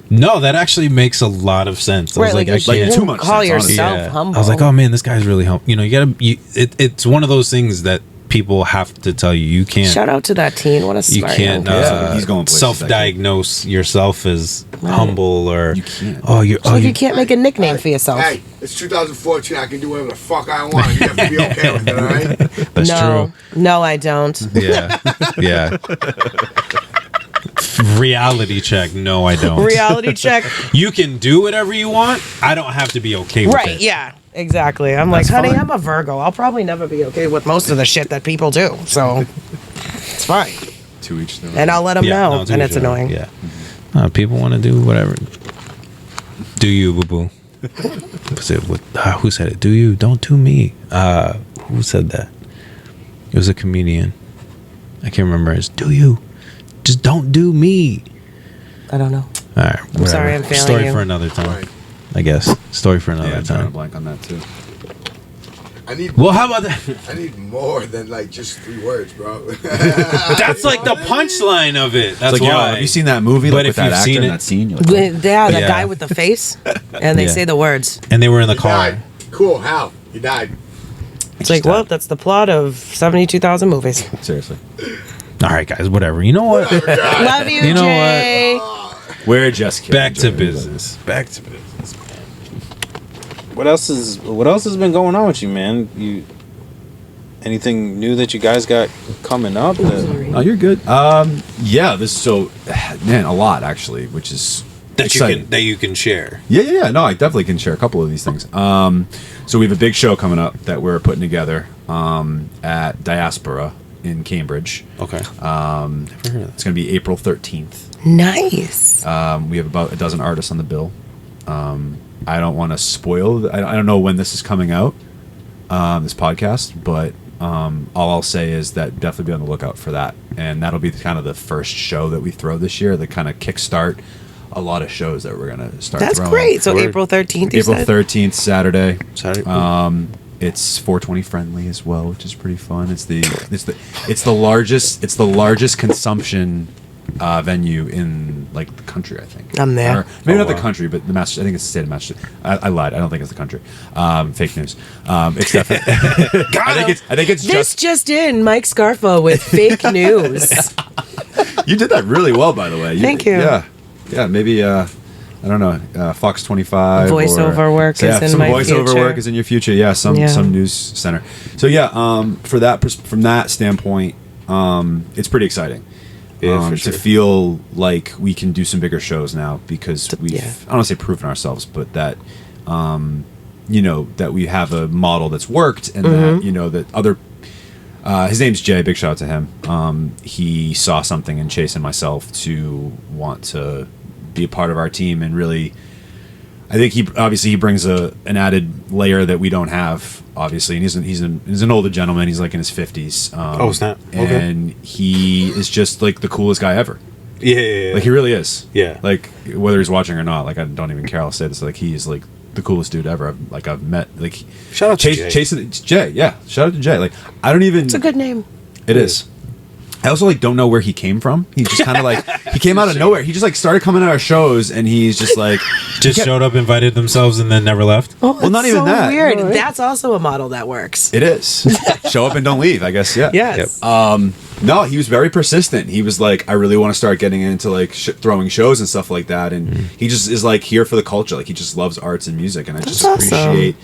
no, that actually makes a lot of sense. I was like, I you can't. shouldn't too much call sense, honestly. yourself humble. I was like, oh man, this guy's really humble. You gotta. It's one of those things that people have to tell you. You can't. Shout out to that teen. What a You smart can't young person. He's going places, self-diagnose yourself as humble, or You can't. oh, you're So you can't make a nickname for yourself. Hey, it's 2014. I can do whatever the fuck I want. You have to be okay with it, all right? That's no, no, I don't. true. Yeah, yeah. Reality check. No, I don't. Reality check. You can do whatever you want. I don't have to be okay with Right, it. yeah, exactly. I'm like, honey, I'm a Virgo. I'll probably never be okay with most of the shit that people do. So it's fine. To each their own. And I'll let them Yeah, know. no, And it's sure. annoying. Yeah. People want to do whatever. Do you, boo boo? Who said it? Do you? Don't do me. Who said that? It was a comedian. I can't remember. It's do you? Just don't do me. I don't know. All right. I'm sorry, I'm failing Story you. for another time. Right. I guess. Story for another I'm drawing a time. blank on that too. I need. Well, how about that? I need more than like just 3 words, bro. That's like the punchline of it. That's It's like, yo, why. have you seen that movie? But Like, if with that you've actor seen in it- that scene, you're like, Yeah, the Yeah. guy with the face, and they Yeah. say the words. And they were in the He car. died. Cool. How? He died. It's like, well, that's the plot of 72,000 movies. seriously. All right, guys. Whatever. You know what? Love you, You know Jay. We're just kidding. Back to Joey. business. Back to business. What else has been going on with you, man? Anything new that you guys got coming up? Oh, you're good. Yeah, man, a lot actually, which is exciting. you can share. Yeah. No, I definitely can share a couple of these things. So we have a big show coming up that we're putting together at Diaspora in Cambridge. Okay. It's going to be April 13th. Nice. We have about a dozen artists on the bill. I don't want to spoil. I don't know when this is coming out, this podcast, but all I'll say is that definitely be on the lookout for that, and that'll be kind of the first show that we throw this year. That kind of kickstart a lot of shows that we're gonna start. That's throwing. great. So Word. April 13th, you April said? 13th, Saturday. Saturday. It's 420 friendly as well, which is pretty fun. It's the largest consumption venue in like the country, I think. I'm there. Or maybe not wow. the country, but I think it's the state of Massachusetts. I lied. I don't think it's the country. Fake news. It's definitely. I think it's This just in, Mike Scarfo with fake news. You did that really well, by the way. Thank you. Yeah. Maybe I don't know. Fox 25. Voiceover work is in some my voiceover future. work is in your future. Yeah. Some news center. So yeah. From that standpoint, it's pretty exciting. Yeah, for sure. To feel like we can do some bigger shows now because we've Yeah. I don't want to say proven ourselves, but that that we have a model that's worked and that that other his name's Jay, big shout out to him. He saw something in Chase and myself to want to be a part of our team, and really I think he brings an added layer that we don't have, obviously, and he's an older gentleman. He's like in his 50s. Oh, snap. Okay. And he is just like the coolest guy ever. Yeah. Like he really is. Yeah. Like whether he's watching or not, like I don't even care. I'll say this. Like he is like the coolest dude ever. I've met. Like Shout out to Chase. Jay. Chase. Jay. Yeah. Shout out to Jay. Like I don't even. It's a good name. It is. I also like don't know where he came from. He just kind of like he came out of nowhere. He just like started coming to our shows, and he's just like just showed up, invited themselves, and then never left. Oh, well, not even so that. Weird. Right. That's also a model that works. It is. Show up and don't leave. I guess. Yeah. Yes. No, he was very persistent. He was like, I really want to start getting into like throwing shows and stuff like that, and he just is like here for the culture. Like he just loves arts and music, and I just appreciate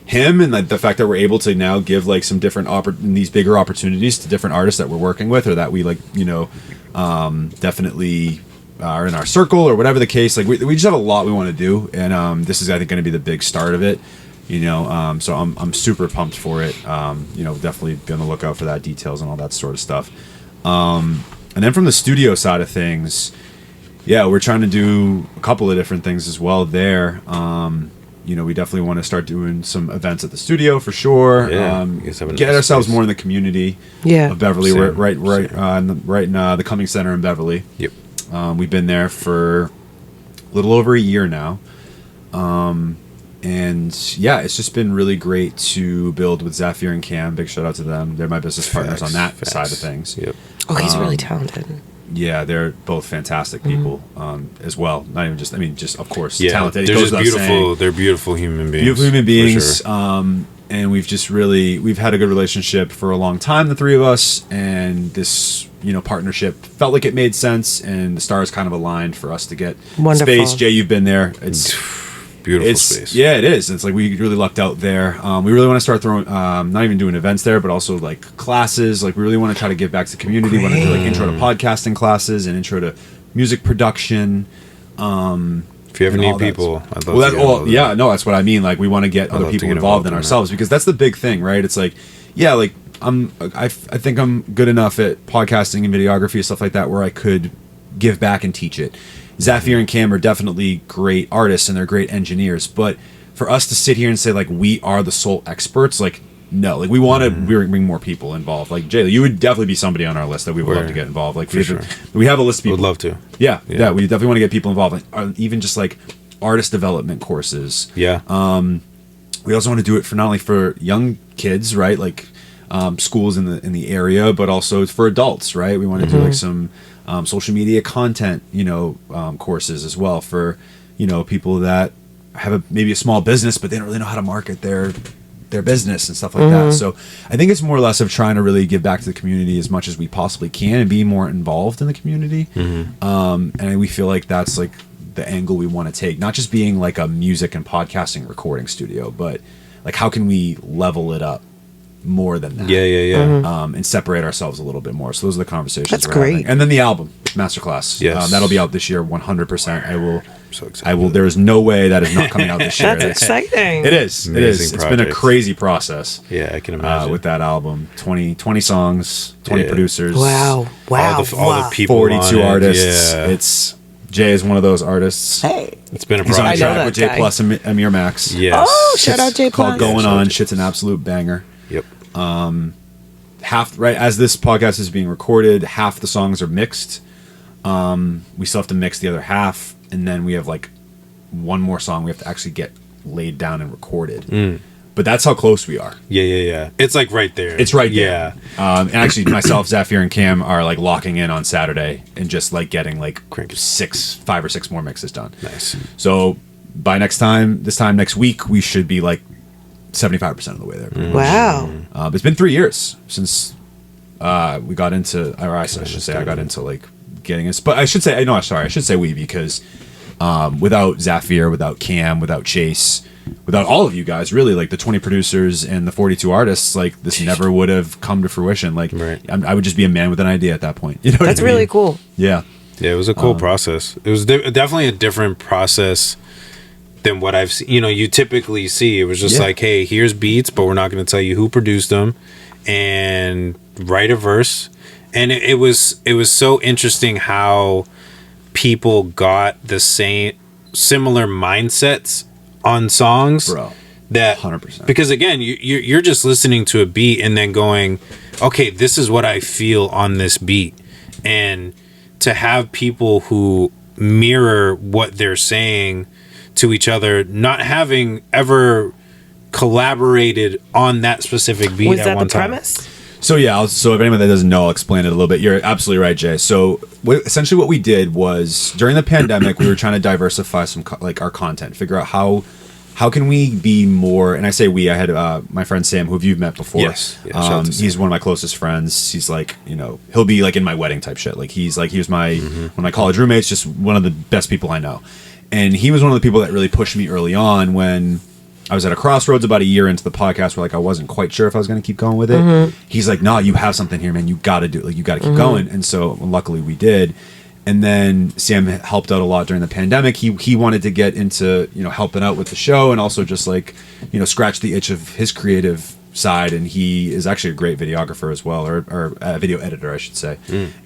him and like the fact that we're able to now give like some different these bigger opportunities to different artists that we're working with or that we like, you know, definitely are in our circle or whatever the case. Like we just have a lot we want to do, and this is I think going to be the big start of it, you know. So I'm super pumped for it. You know, definitely be on the lookout for that, details and all that sort of stuff. And then from the studio side of things, yeah, we're trying to do a couple of different things as well there. You know, we definitely want to start doing some events at the studio for sure. Yeah, get ourselves more in the community of Beverly. Same. We're in the Cummings Center in Beverly. Yep. We've been there for a little over a year now. And yeah, it's just been really great to build with Zafir and Cam. Big shout out to them. They're my business partners on that side of things. Yep. Oh, he's really talented. Yeah, they're both fantastic people as well. Not even just, I mean, just of course, talented. They're just beautiful. Saying. They're beautiful human beings. Beautiful human beings. For sure. And we've had a good relationship for a long time, the three of us. And this, you know, partnership felt like it made sense, and the stars kind of aligned for us to get space. Jay, you've been there. It's beautiful space. Yeah, it is. It's like we really lucked out there. We really want to start throwing, not even doing events there, but also like classes. Like we really want to try to give back to the community. We want to do like intro to podcasting classes and intro to music production. If you ever need people, I'd love that's what I mean. Like we want to get other people involved in ourselves, because that's the big thing, right? It's like, yeah, like I think I'm good enough at podcasting and videography and stuff like that where I could give back and teach it. Zafir and Cam are definitely great artists and they're great engineers, but for us to sit here and say like we are the sole experts, like no, like we want to bring more people involved. Like Jay, you would definitely be somebody on our list that we would love to get involved. Like we have a list of people. Would love to. Yeah, we definitely want to get people involved. Like, even just like artist development courses. Yeah. We also want to do it for not only for young kids, right? Like schools in the area, but also for adults, right? We want to do like some social media content, you know, courses as well for, you know, people that have maybe a small business, but they don't really know how to market their business and stuff like that. So I think it's more or less of trying to really give back to the community as much as we possibly can and be more involved in the community. And we feel like that's like the angle we want to take, not just being like a music and podcasting recording studio, but like how can we level it up more than that? And separate ourselves a little bit more. So those are the conversations. That's great. Having. And then the album Masterclass. Yes. That'll be out this year 100%. I'm so excited. I will. There is no way that is not coming out this year. That's exciting. It is. Amazing it is. It's been a crazy process. Yeah, I can imagine. With that album, 20 songs, 20 producers. Wow. All the people 42 on artists. Yeah. It's Jay is one of those artists. Hey. It's been a He's on project. track with Jay Plus and Amir Max. Yes. Oh, shout out Jay Called Plus. Going On. Shit's an absolute banger. Yep. Half right as this podcast is being recorded, half the songs are mixed. We still have to mix the other half, and then we have like one more song we have to actually get laid down and recorded. But that's how close we are. Yeah. It's like right there. It's right there. Yeah. And actually, myself, Zafir, and Cam are like locking in on Saturday and just like getting like 5 or 6 more mixes done. Nice. So by this time next week, we should be like 75% of the way there. Wow. It's been 3 years since we got into, or I should say, I got into like getting this. But I should say, I should say we, because without Zafir, without Cam, without Chase, without all of you guys, really, like the 20 producers and the 42 artists, like this never would have come to fruition. Like I would just be a man with an idea at that point. You know That's what I mean? really cool. Yeah. Yeah, it was a cool process. It was definitely a different process than what I've seen. You know, you typically see. It was just like, hey, here's beats, but we're not going to tell you who produced them, and write a verse. And it was so interesting how people got the similar mindsets on songs. Bro. That 100%. Because again, you're just listening to a beat and then going, okay, this is what I feel on this beat. And to have people who mirror what they're saying to each other, not having ever collaborated on that specific beat Was at that one the time. premise? So yeah, so if anyone that doesn't know, I'll explain it a little bit. You're absolutely right, Jay. So essentially what we did was during the pandemic, we were trying to diversify some like our content, figure out how can we be more, and I say we, I had my friend Sam, who you've met before. Yes. Yeah, shout out to Sam. He's one of my closest friends. He's like, he'll be like in my wedding type shit. Like he was my, one of my college roommates, just one of the best people I know. And he was one of the people that really pushed me early on when I was at a crossroads about a year into the podcast where like I wasn't quite sure if I was going to keep going with it. He's like, "No, you have something here, man. You got to do it. Like you got to keep going." And so luckily we did. And then Sam helped out a lot during the pandemic. He wanted to get into helping out with the show and also just like scratch the itch of his creative side. And he is actually a great videographer as well, or video editor, I should say.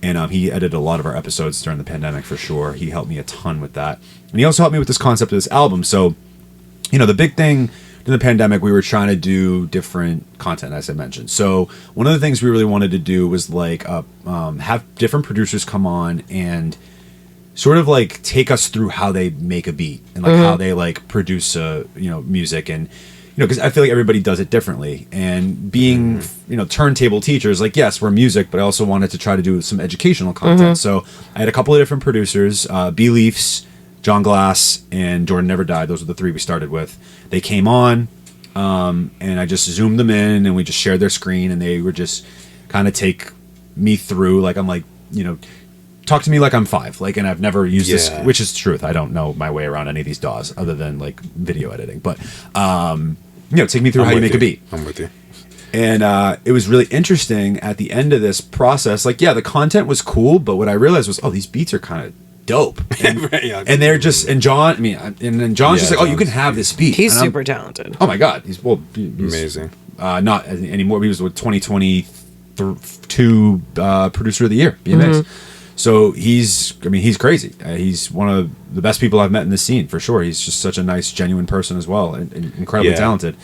And he edited a lot of our episodes during the pandemic for sure. He helped me a ton with that, and he also helped me with this concept of this album. So the big thing in the pandemic, we were trying to do different content, as I mentioned. So one of the things we really wanted to do was like have different producers come on and sort of like take us through how they make a beat and like how they like produce music, and because I feel like everybody does it differently. And being turntable teachers, like yes, we're music, but I also wanted to try to do some educational content. So I had a couple of different producers, L.Y.F.E, John Glass, and Jordan Never Died. Those are the three we started with. They came on, and I just zoomed them in, and we just shared their screen, and they were just kind of take me through. Like I'm like, talk to me like I'm 5. Like, and I've never used this, which is the truth. I don't know my way around any of these DAWs other than like video editing. But take me through how you make a beat. I'm with you. And it was really interesting at the end of this process. Like, yeah, the content was cool, but what I realized was, these beats are kind of dope. And, and they're just, and John, and then John's just like, you can have this beat. He's super talented. Oh my God. He's amazing. Not anymore. He was with 2022 producer of the year, BMX. So he's crazy. He's one of the best people I've met in this scene for sure. He's just such a nice, genuine person as well, and incredibly talented.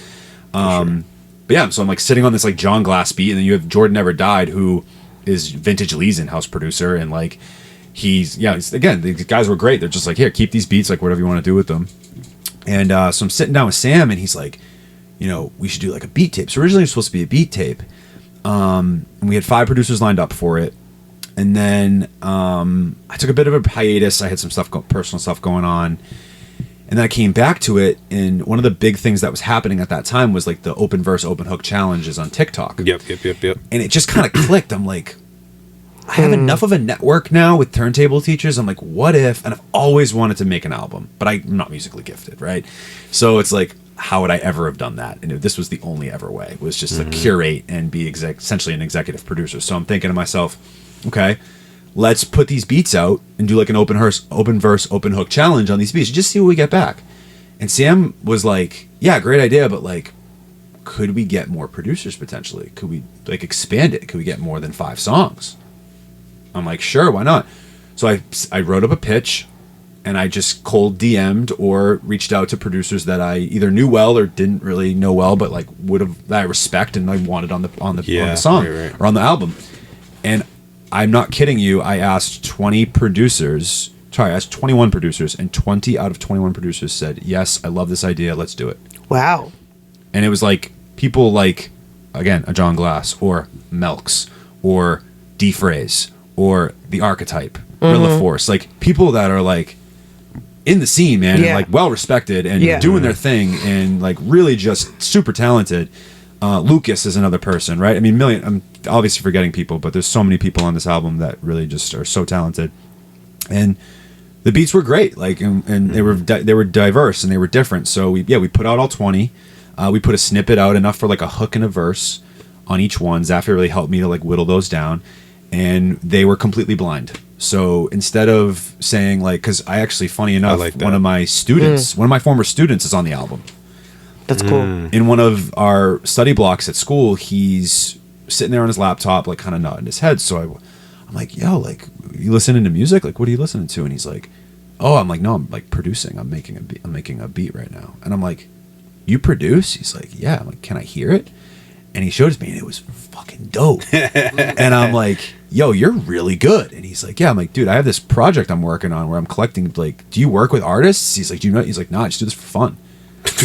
Sure. But yeah, so I'm like sitting on this like John Glass beat, and then you have Jordan Never Died, who is Vintage Lee's in-house producer, and like again, these guys were great. They're just like, here, keep these beats, like whatever you want to do with them. And so I'm sitting down with Sam, and he's like, we should do like a beat tape. So originally it was supposed to be a beat tape, and we had 5 producers lined up for it. And then I took a bit of a hiatus. I had some personal stuff going on. And then I came back to it, and one of the big things that was happening at that time was like the open verse, open hook challenges on TikTok. Yep. And it just kind of clicked. I'm like, I have enough of a network now with turntable teachers. I'm like, what if? And I've always wanted to make an album, but I'm not musically gifted, right? So it's like, how would I ever have done that? And if this was the only ever way, was just to curate and be essentially an executive producer. So I'm thinking to myself, okay, let's put these beats out and do like an open verse, open hook challenge on these beats. Just see what we get back. And Sam was like, yeah, great idea, but like, could we get more producers potentially? Could we like expand it? Could we get more than 5 songs? I'm like, sure, why not? So I wrote up a pitch, and I just cold DM'd or reached out to producers that I either knew well or didn't really know well, but like that I respect and I wanted on the song or on the album. And I'm not kidding you. I asked 21 producers, and 20 out of 21 producers said, yes, I love this idea. Let's do it. Wow. And it was like people like, again, a John Glass or Melks or D-Phrase or The Archetype, Rilla Force, like people that are like in the scene, man, and like well respected and doing their thing and like really just super talented. Lucas is another person, right? I mean, I'm obviously forgetting people, but there's so many people on this album that really just are so talented. And the beats were great, like, and they were diverse and they were different. So we put out all 20. We put a snippet out, enough for like a hook and a verse on each one. Zafir really helped me to like whittle those down, and they were completely blind. So instead of saying like, because I actually, funny enough, one of my former students is on the album. That's cool. In one of our study blocks at school, he's sitting there on his laptop, like kind of nodding his head. So I'm like, yo, like, you listening to music? Like, what are you listening to? And he's like, oh, I'm like, no, I'm like producing. I'm making a beat right now. And I'm like, you produce? He's like, yeah. I'm like, can I hear it? And he showed it to me, and it was fucking dope. And I'm like, yo, you're really good. And he's like, yeah. I'm like, dude, I have this project I'm working on where I'm collecting, like, do you work with artists? He's like, do you know? He's like, nah, I just do this for fun.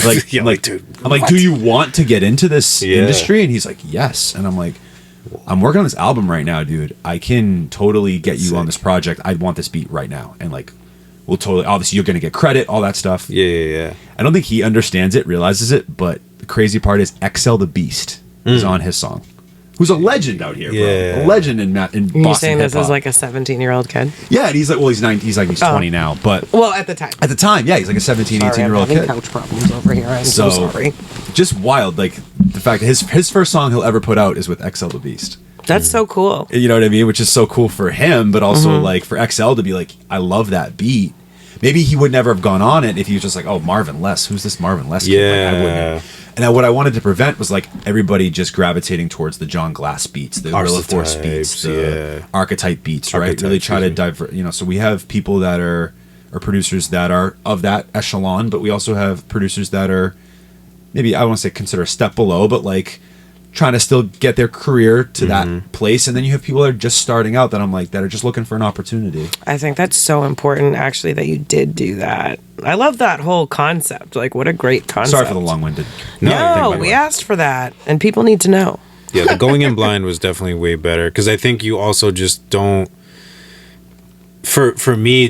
Like, yeah, I'm like, dude, I'm like, do you want to get into this industry? And he's like, yes. And I'm like, I'm working on this album right now, dude. I can totally get you on this project. I want this beat right now. And like, we'll totally, obviously you're going to get credit, all that stuff. Yeah. I don't think he understands it, realizes it, but the crazy part is XL the Beast is on his song. Who's a legend out here, bro. A legend in Boston You're saying this hip-hop. is like a 17-year-old kid? Yeah, and he's like, well, he's 20 now, but Well, at the time. at the time, yeah, he's like a 17, Sorry, 18-year-old I'm having kid. couch problems over here. I'm so sorry. Just wild, like the fact that his first song he'll ever put out is with XL the Beast. That's so cool. You know what I mean? Which is so cool for him, but also like for XL to be like, I love that beat. Maybe he would never have gone on it if he was just like, oh, Marvin Less. Who's this Marvin Less kid? Yeah. Like, I wouldn't. And what I wanted to prevent was like everybody just gravitating towards the John Glass beats, the Gorilla Force beats, the Archetype beats, right? Really try to divert, so we have people that are producers that are of that echelon, but we also have producers that are maybe, I don't want to say consider a step below, but like trying to still get their career to that place. And then you have people that are just starting out that I'm like, that are just looking for an opportunity. I think that's so important, actually, that you did that. I love that whole concept. Like, what a great concept. Sorry for the long-winded. No, we asked for that, and people need to know. Yeah, the going in blind was definitely way better, because I think you also just don't. For me,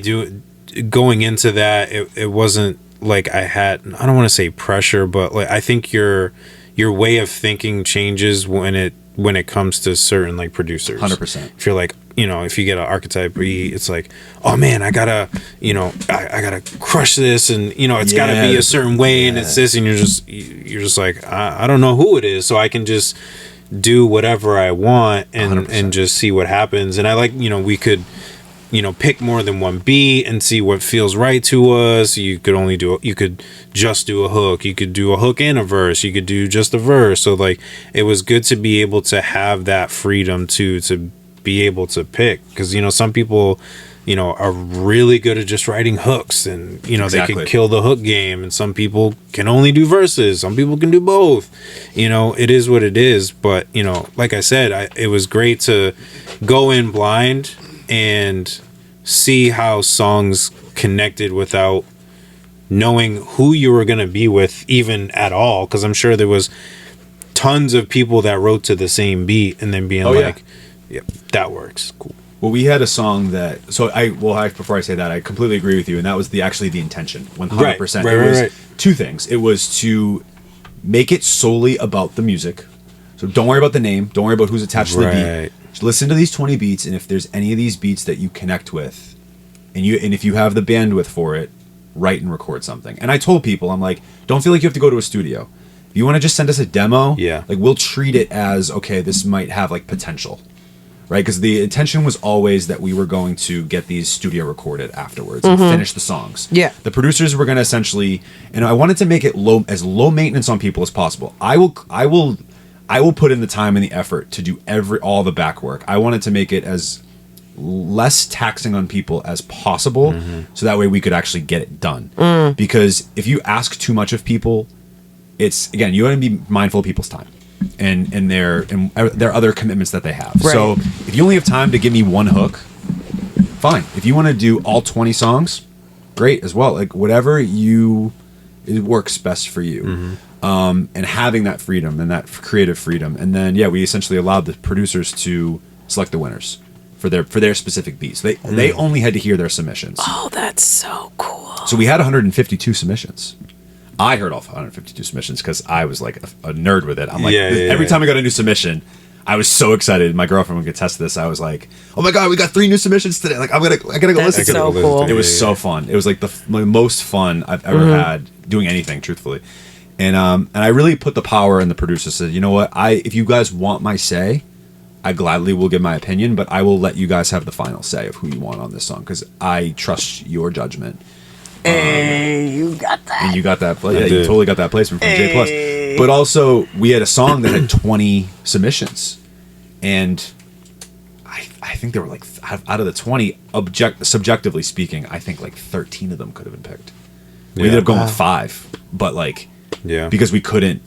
going into that, it wasn't like I don't want to say pressure, but like I think your way of thinking changes when it comes to certain like producers. 100%. If you're like, if you get an Archetype beat, it's like, oh man, I gotta, I gotta crush this, and it's gotta be a certain way, and it's this, and you're just like, I don't know who it is, so I can just do whatever I want and just see what happens. And I like, we could, pick more than one beat and see what feels right to us. You could just do a hook. You could do a hook and a verse. You could do just a verse. So like, it was good to be able to have that freedom to be able to pick. Cause some people, are really good at just writing hooks, and, they can kill the hook game. And some people can only do verses. Some people can do both. It is what it is. But, like I said, it was great to go in blind and see how songs connected without knowing who you were going to be with even at all, because I'm sure there was tons of people that wrote to the same beat and then being yep, that works, cool. Well, we had a song that, before I say that, I completely agree with you, and that was actually the intention, 100%. It was two things. It was to make it solely about the music. So don't worry about the name, don't worry about who's attached to the beat. Just listen to these 20 beats, and if there's any of these beats that you connect with, and if you have the bandwidth for it, write and record something. And I told people, I'm like, don't feel like you have to go to a studio. If you want to just send us a demo, like we'll treat it as, okay, this might have like potential, right? Because the intention was always that we were going to get these studio recorded afterwards and finish the songs. Yeah. The producers were going to essentially, and I wanted to make it as low maintenance on people as possible. I will put in the time and the effort to do all the back work. I wanted to make it as less taxing on people as possible, so that way we could actually get it done. Because if you ask too much of people, it's, again, you want to be mindful of people's time and their other commitments that they have. Right. So if you only have time to give me one hook, fine. If you want to do all 20 songs, great as well. Like whatever it works best for you. And having that freedom and that creative freedom. And then, we essentially allowed the producers to select the winners for their specific beats. They only had to hear their submissions. Oh, that's so cool. So we had 152 submissions. I heard all 152 submissions because I was like a nerd with it. I'm like, every time I got a new submission, I was so excited. My girlfriend would contest this. I was like, "Oh my god, we got 3 new submissions today! Like, I gotta go listen to them." Cool. It was so fun. It was like the most fun I've ever had doing anything, truthfully. And I really put the power in the producers. Said, you know what? If you guys want my say, I gladly will give my opinion, but I will let you guys have the final say of who you want on this song because I trust your judgment. You got that. And you got that. Yeah, you totally got that placement from J Plus. But also, we had a song that had 20 submissions, and I think there were like out of the 20, subjectively speaking, I think like 13 of them could have been picked. We ended up going with 5, but like, because we couldn't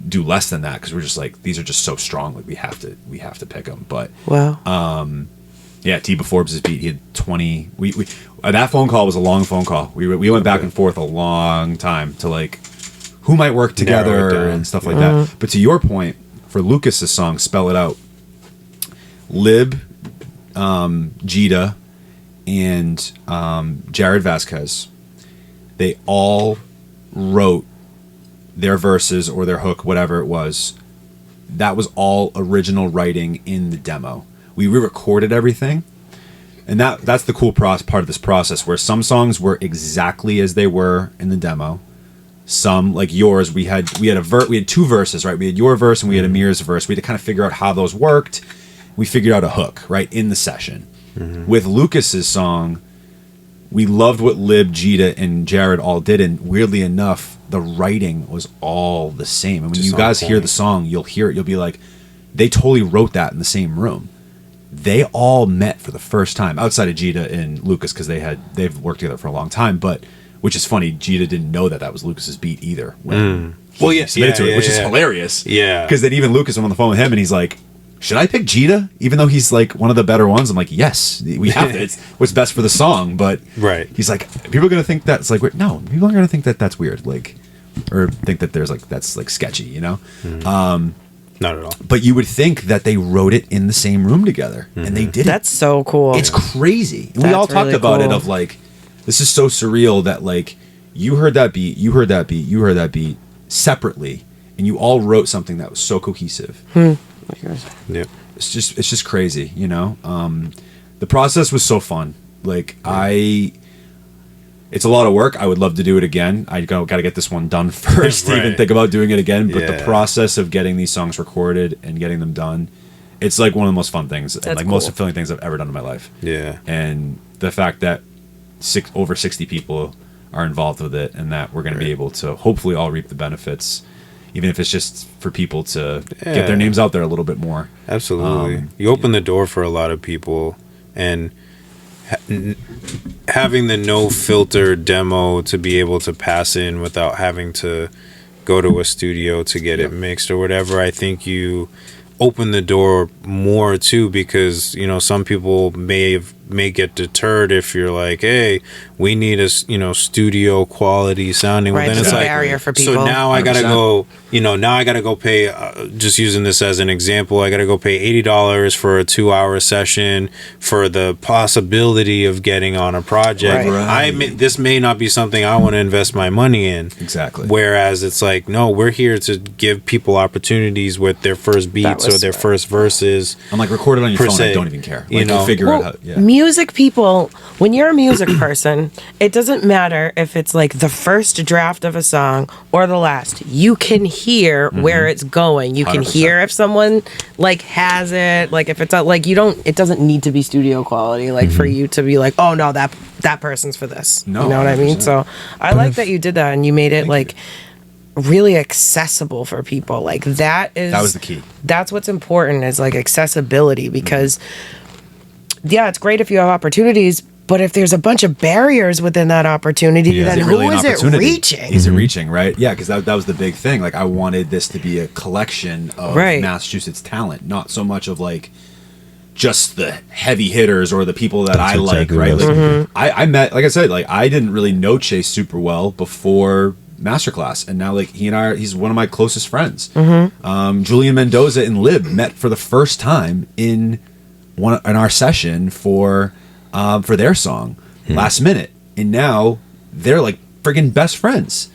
do less than that because we're just like, these are just so strong, like we have to pick them. But T. Forbes' beat, he had 20. We that phone call was a long phone call. We went back and forth a long time to like who might work together and stuff like that. But to your point, for Lucas's song "Spell It Out," Lib, Jita, and Jared Vasquez, they all wrote their verses or their hook, whatever it was. That was all original writing in the demo. We re-recorded everything, and that's the cool part of this process, where some songs were exactly as they were in the demo. Some, like yours, we had two verses, right? We had your verse and we had Amir's verse. We had to kind of figure out how those worked. We figured out a hook, right, in the session. With Lucas's song, we loved what Lib, Jita, and Jared all did, and weirdly enough, the writing was all the same. And when you guys hear the song, you'll hear it. You'll be like, they totally wrote that in the same room. They all met for the first time, outside of Jita and Lucas, because they've worked together for a long time. But which is funny, Jita didn't know that was Lucas's beat either. When he submitted to it, which is hilarious. Yeah, because then even Lucas went on the phone with him, and he's like, should I pick Jita, even though he's like one of the better ones? I'm like, yes, we have to. It's what's best for the song. But he's like, people are gonna think that's like weird. No, people are gonna think that that's weird, like, or think that there's like that's like sketchy, you know? Not at all. But you would think that they wrote it in the same room together, and they didn't. That's so cool. It's crazy. And we all talked about it of like, this is so surreal that like you heard that beat, you heard that beat, you heard that beat separately, and you all wrote something that was so cohesive. Yeah, it's just crazy, you know. The process was so fun. Like it's a lot of work. I would love to do it again. I got to get this one done first to even think about doing it again. But the process of getting these songs recorded and getting them done, it's like one of the most fun things and like most fulfilling things I've ever done in my life. Yeah. And the fact that over 60 people are involved with it, and that we're going to be able to hopefully all reap the benefits, even if it's just for people to get their names out there a little bit more. Absolutely. You open the door for a lot of people, and having the no filter demo to be able to pass in without having to go to a studio to get it mixed or whatever, I think you open the door more too, because you know some people may get deterred if you're like, hey, we need a studio quality sounding. Right, well, then it's like barrier for people. So now 100%. I gotta go. Now I gotta go pay. Just using this as an example, I gotta go pay $80 for a 2-hour session for the possibility of getting on a project. Right. This may not be something I want to invest my money in. Exactly. Whereas it's like, no, we're here to give people opportunities with their first beats or their first verses. I'm like, record it on your phone. I don't even care. Like, you figure it out. Music people, when you're a music person, it doesn't matter if it's like the first draft of a song or the last. You can hear where it's going. You can 100%. Hear if someone like has it, like if it's like it doesn't need to be studio quality, like for you to be like, oh no, that person's for this. No, you know what 100%. I mean? So I like that you did that and you made it like really accessible for people. Like that was the key. That's what's important, is like accessibility, because yeah, it's great if you have opportunities, but if there's a bunch of barriers within that opportunity, then who is it reaching? Is it reaching, right? Yeah, because that was the big thing. Like, I wanted this to be a collection of Massachusetts talent, not so much of like just the heavy hitters or the people that I like, right? Like, I met, like I said, like I didn't really know Chase super well before Masterclass, and now like he's one of my closest friends. Julian Mendoza and Lib met for the first time in our session for their song Last Minute, and now they're like friggin' best friends.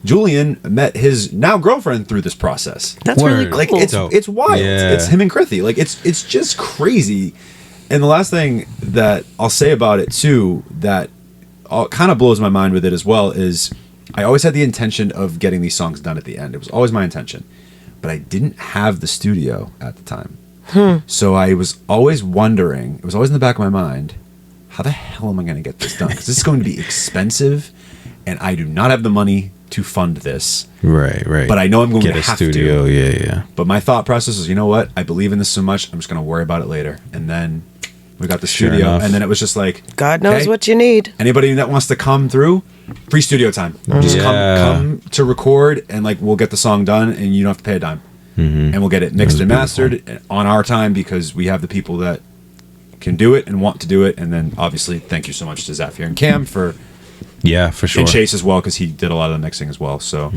Julian met his now girlfriend through this process. That's really cool. Like it's wild. It's him and Krithi. Like it's just crazy. And the last thing that I'll say about it too, that kind of blows my mind with it as well, is I always had the intention of getting these songs done at the end. It was always my intention, but I didn't have the studio at the time. So I was always wondering, it was always in the back of my mind, how the hell am I going to get this done? Because this is going to be expensive, and I do not have the money to fund this. Right. But I know I'm going to have studio. Yeah. But my thought process was, you know what? I believe in this so much, I'm just going to worry about it later. And then we got the studio, and then it was just like, God knows what you need. Anybody that wants to come through, free studio time. Just come to record, and like we'll get the song done, and you don't have to pay a dime. And we'll get it mixed and mastered on our time, because we have the people that can do it and want to do it. And then obviously thank you so much to Zafir and Cam for sure, and Chase as well, because he did a lot of the mixing as well. So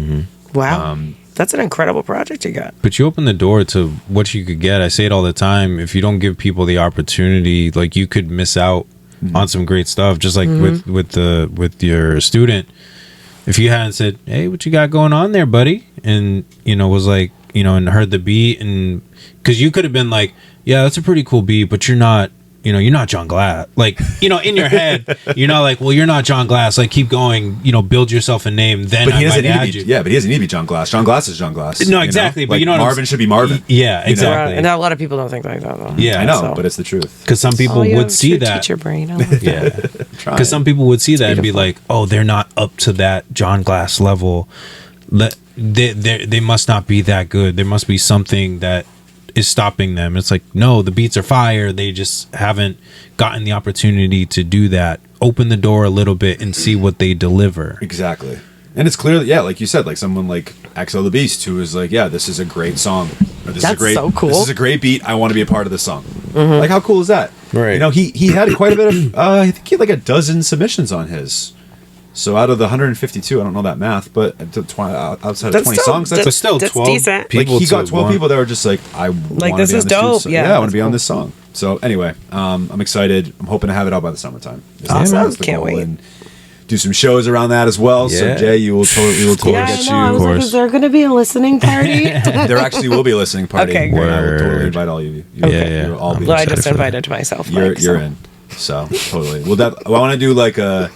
wow, That's an incredible project you got. But you open the door to what you could get. I say it all the time. If you don't give people the opportunity, like, you could miss out on some great stuff. Just like with your student, if you hadn't said, "Hey, what you got going on there, buddy?" and was like, and heard the beat, and because you could have been like, "Yeah, that's a pretty cool beat, but you're not." You're not John Glass. Like, in your head, you're not like, well, you're not John Glass. Like, keep going, build yourself a name. Then but he I doesn't might need add to be, you. yeah, but he doesn't need to be John Glass. John Glass is John Glass. No, exactly. But like, Marvin should be Marvin. Yeah, exactly. And a lot of people don't think like that, though. Yeah, I know, So- but it's the truth. Because some people would see that. Teach your brain. Yeah. Because some people would see that and be like, oh, they're not up to that John Glass level. They must not be that good. There must be something that is stopping them. It's like, no, the beats are fire. They just haven't gotten the opportunity to do that. Open the door a little bit and see what they deliver. Exactly. And it's clear that, yeah, like you said, like someone like XL the Beast, who is like, yeah, this is a great song. Or this is a That's great, so cool. This is a great beat. I want to be a part of this song. Like, how cool is that? Right. He had quite a bit of, I think he had like a dozen submissions on his. So out of the 152, I don't know that math, but outside of 20 songs, But still, that's 12 decent. people. like he got to 12 want- people that were just like, I want this to be is on dope. this too. Yeah, I want that's to be on cool. this song. So anyway, I'm excited. I'm hoping to have it out by the summertime. Awesome. Can't wait. And do some shows around that as well. So Yeah. Jay, we will totally get you. I was like, is there going to be a listening party? There actually will be a listening party. Okay, great. And I will totally Word. invite all of you. Okay. You'll all be Well, I excited just for that. invited myself. You're Mike, so. in. So totally. Well, I want to do like a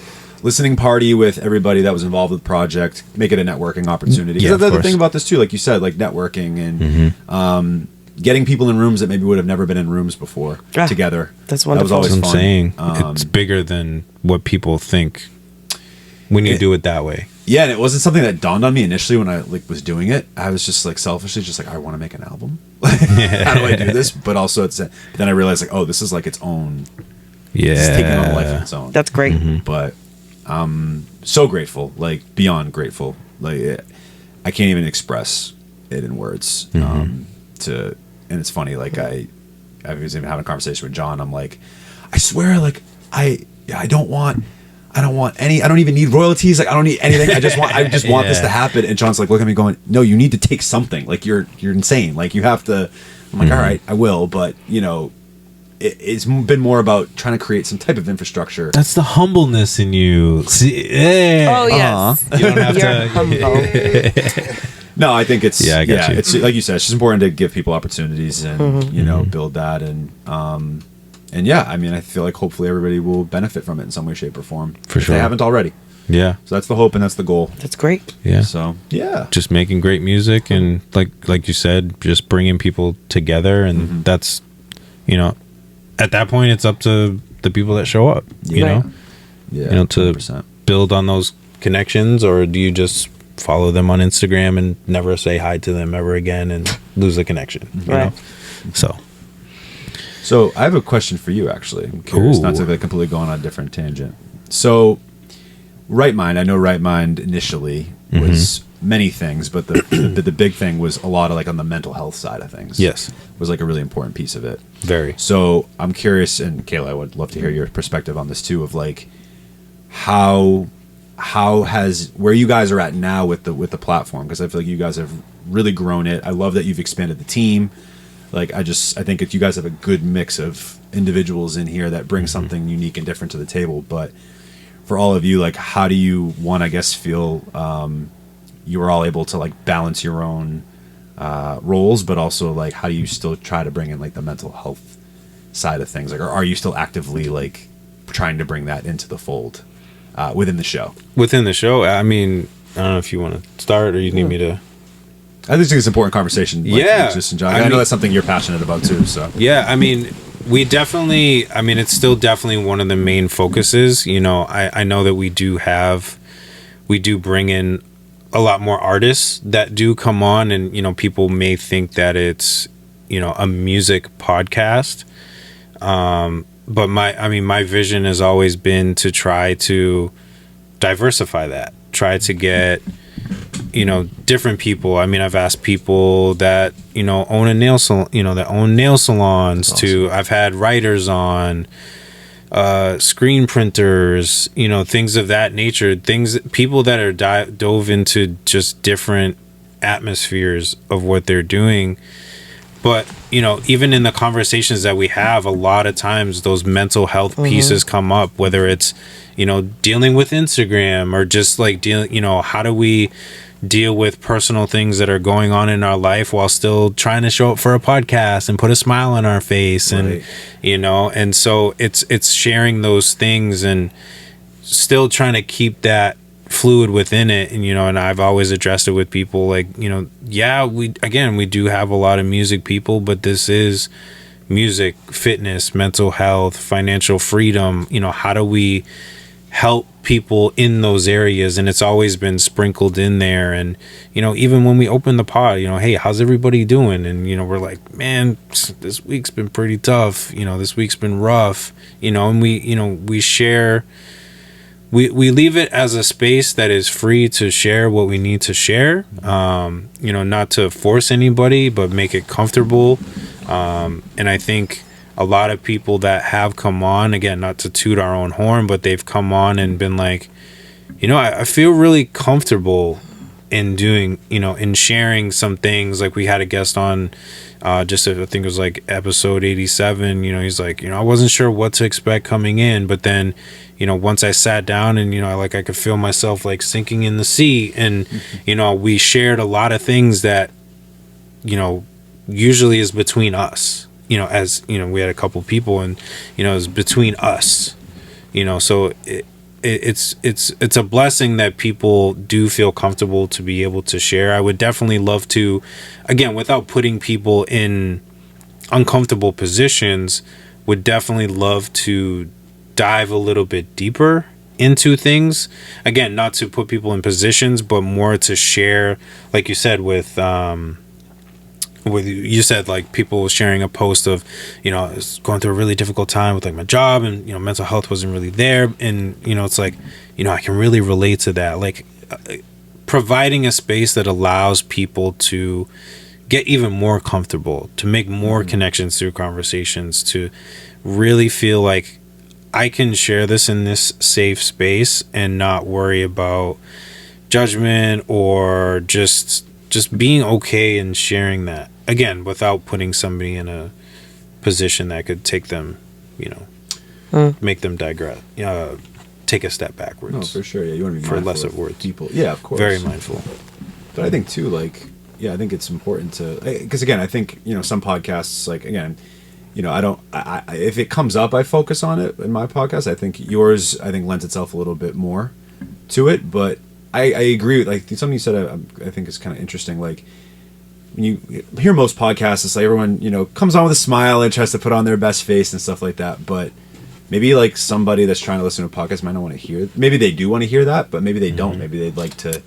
listening party with everybody that was involved with the project. Make it a networking opportunity. Yeah, That's of the other course. thing about this too, like you said, like networking and getting people in rooms that maybe would have never been in rooms before Ah, together. that's That was wonderful. always That's what I'm fun. saying. It's bigger than what people think when you do it that way. Yeah, and it wasn't something that dawned on me initially when I like was doing it. I was just like selfishly just like, I want to make an album. How do I do this? But also then I realized like, oh, this is like its own. Yeah. It's taking on a life of its own. That's great. But I'm so grateful, like beyond grateful. Like I can't even express it in words. And it's funny, like I was even having a conversation with John. I'm like, I swear, like I don't even need royalties. Like I don't need anything. I just want this to happen. And John's like, look at me going, no, you need to take something. Like you're insane. Like you have to. I'm like, all right, I will. But it's been more about trying to create some type of infrastructure. That's the humbleness in you. See, Oh, yes. You don't have You're to. humble. No, I think it's Yeah, I got you. It's like you said, it's just important to give people opportunities and build that and yeah, I mean, I feel like hopefully everybody will benefit from it in some way, shape, or form. For if sure. they haven't already. Yeah. So that's the hope and that's the goal. That's great. Yeah. So yeah, Just making great music and like you said, just bringing people together, and that's at that point it's up to the people that show up. You Right. know, yeah, to 100%. build on those connections, or do you just follow them on Instagram and never say hi to them ever again and lose the connection? You Right. know? So I have a question for you. Actually, I'm curious, not to Ooh. like completely go on a different tangent. So, Right Mind, I know Right Mind initially was many things, but the big thing was a lot of like on the mental health side of things. Yes. Was like a really important piece of it. Very. So I'm curious, and Kayla, I would love to hear your perspective on this too. Of like how has where you guys are at now with the platform, because I feel like you guys have really grown it. I love that you've expanded the team. Like I think that you guys have a good mix of individuals in here that bring something unique and different to the table. But for all of you, like how do you I guess feel you are all able to like balance your own roles, but also like how do you still try to bring in like the mental health side of things? Like, or are you still actively like trying to bring that into the fold within the show? Within the show, I mean, I don't know if you want to start or you need me to. I think it's an important conversation. Like, Yeah. just enjoy. I I know mean- that's something you're passionate about too. So Yeah, I mean, it's still definitely one of the main focuses. I know that we do bring in a lot more artists that do come on, and, people may think that it's, a music podcast. But my vision has always been to try to diversify that, try to get, different people. I mean, I've asked people that, own a nail salon, that own nail salons to, I've had writers on, screen printers, things of that nature, people that are dove into just different atmospheres of what they're doing. But, you know, even in the conversations that we have, a lot of times those mental health pieces come up, whether it's, you know, dealing with Instagram or just like dealing, you know, how do we deal with personal things that are going on in our life while still trying to show up for a podcast and put a smile on our face. And, you know, and so it's sharing those things and still trying to keep that fluid within it. And, you know, and I've always addressed it with people like, you know, yeah, we do have a lot of music people, but this is music, fitness, mental health, financial freedom. You know, how do we help people in those areas? And it's always been sprinkled in there. And, you know, even when we open the pod, you know, hey, how's everybody doing? And, you know, we're like, man, this week's been pretty tough. You know, this week's been rough, you know, and we share. We leave it as a space that is free to share what we need to share, you know, not to force anybody, but make it comfortable. And I think a lot of people that have come on, again, not to toot our own horn, but they've come on and been like, you know, I feel really comfortable in doing, you know, in sharing some things. Like we had a guest on I think it was like episode 87, you know, he's like, you know, I wasn't sure what to expect coming in, but then, you know, once I sat down and, you know, I could feel myself like sinking in the sea. And, you know, we shared a lot of things that, you know, usually is between us, you know, as, you know, we had a couple people and, you know, it's between us, you know, so it's a blessing that people do feel comfortable to be able to share. I would definitely love to, again, without putting people in uncomfortable positions, would definitely love to dive a little bit deeper into things. Again, not to put people in positions, but more to share, like you said, with you said like people sharing a post of, you know, I was going through a really difficult time with like my job and, you know, mental health wasn't really there. And, you know, it's like, you know, I can really relate to that. Like providing a space that allows people to get even more comfortable, to make more connections through conversations, to really feel like I can share this in this safe space and not worry about judgment or just being okay and sharing that, again, without putting somebody in a position that could take them, you know, make them digress, take a step backwards. No, for sure. Yeah, you want to be for mindful less of words. People, yeah, of course, very mindful. But I think too, like, yeah, I think it's important to, because again, I think, you know, some podcasts, like, again, you know, I if it comes up, I focus on it in my podcast. I think yours, lends itself a little bit more to it, but I agree with, like, something you said, I think is kind of interesting. Like, when you hear most podcasts, it's like everyone, you know, comes on with a smile and tries to put on their best face and stuff like that. But maybe, like, somebody that's trying to listen to a podcast might not want to hear, maybe they do want to hear that, but maybe they don't. Maybe they'd like to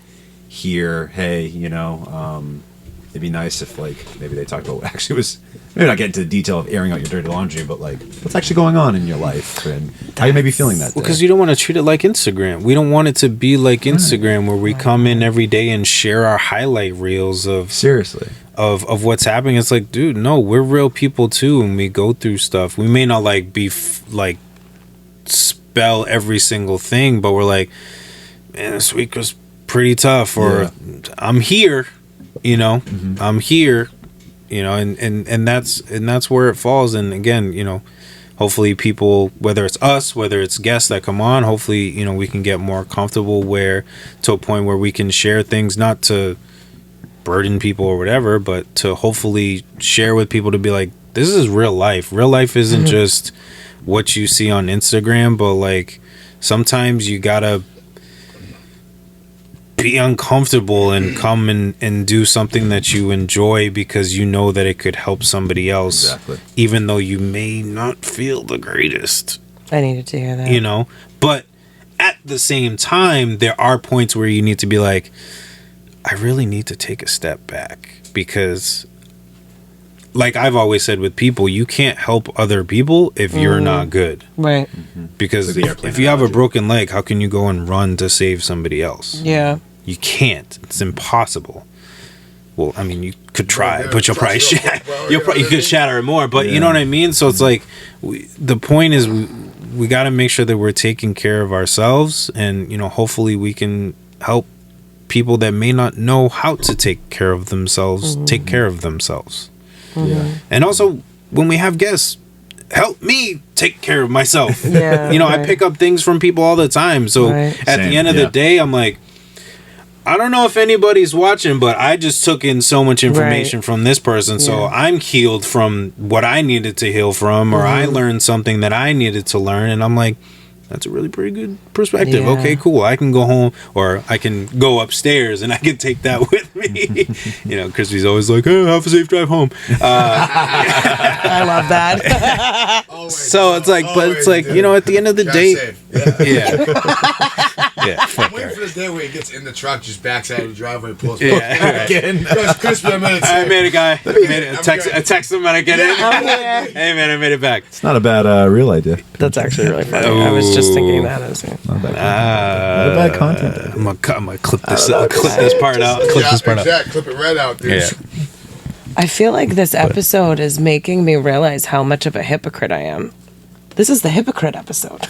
hear, hey, you know, it'd be nice if, like, maybe they talked about what actually was, maybe not get into the detail of airing out your dirty laundry, but, like, what's actually going on in your life and how you may be feeling that day. Because you don't want to treat it like Instagram. We don't want it to be like Instagram where we come in every day and share our highlight reels of... Seriously. Of what's happening. It's like, dude, no, we're real people too, and we go through stuff. We may not, like, spell every single thing, but we're like, man, this week was pretty tough, or I'm here. You know, I'm here, you know, and that's where it falls. And again, you know, hopefully people, whether it's us, whether it's guests that come on, hopefully, you know, we can get more comfortable to a point where we can share things, not to burden people or whatever, but to hopefully share with people to be like, this is real life. Real life isn't just what you see on Instagram, but like sometimes you gotta be uncomfortable and come and do something that you enjoy because you know that it could help somebody else. Exactly. Even though you may not feel the greatest. I needed to hear that. You know, but at the same time, there are points where you need to be like, I really need to take a step back, because like I've always said with people, you can't help other people if you're not good. Right. Because if you have a broken leg, how can you go and run to save somebody else? Yeah. You can't. It's impossible. Well, I mean, you could try, but you'll probably you could shatter it more. But you know what I mean? So it's like, the point is we got to make sure that we're taking care of ourselves, and, you know, hopefully we can help people that may not know how to take care of themselves take care of themselves. Yeah. And also, when we have guests, help me take care of myself. Yeah, I pick up things from people all the time. So at Same, the end of the day, I'm like, I don't know if anybody's watching, but I just took in so much information from this person. So I'm healed from what I needed to heal from, or I learned something that I needed to learn. And I'm like, that's a really pretty good perspective. Yeah. Okay, cool. I can go home, or I can go upstairs and I can take that with me. Crispy's always like, "Oh, have a safe drive home." I love that. So it's like, but it's like, at the end of the day, I'm waiting for the day where he gets in the truck, just backs out of the driveway, and pulls Again. Crispy, I made a guy. I text him when I get in. Hey man, I made it back. It's not a bad real idea. That's actually really funny. I was just thinking that as Not bad content. I'm gonna clip this. Clip this part out. Clip this part out. Clip it right out, dude. Yeah. I feel like this episode is making me realize how much of a hypocrite I am. This is the hypocrite episode.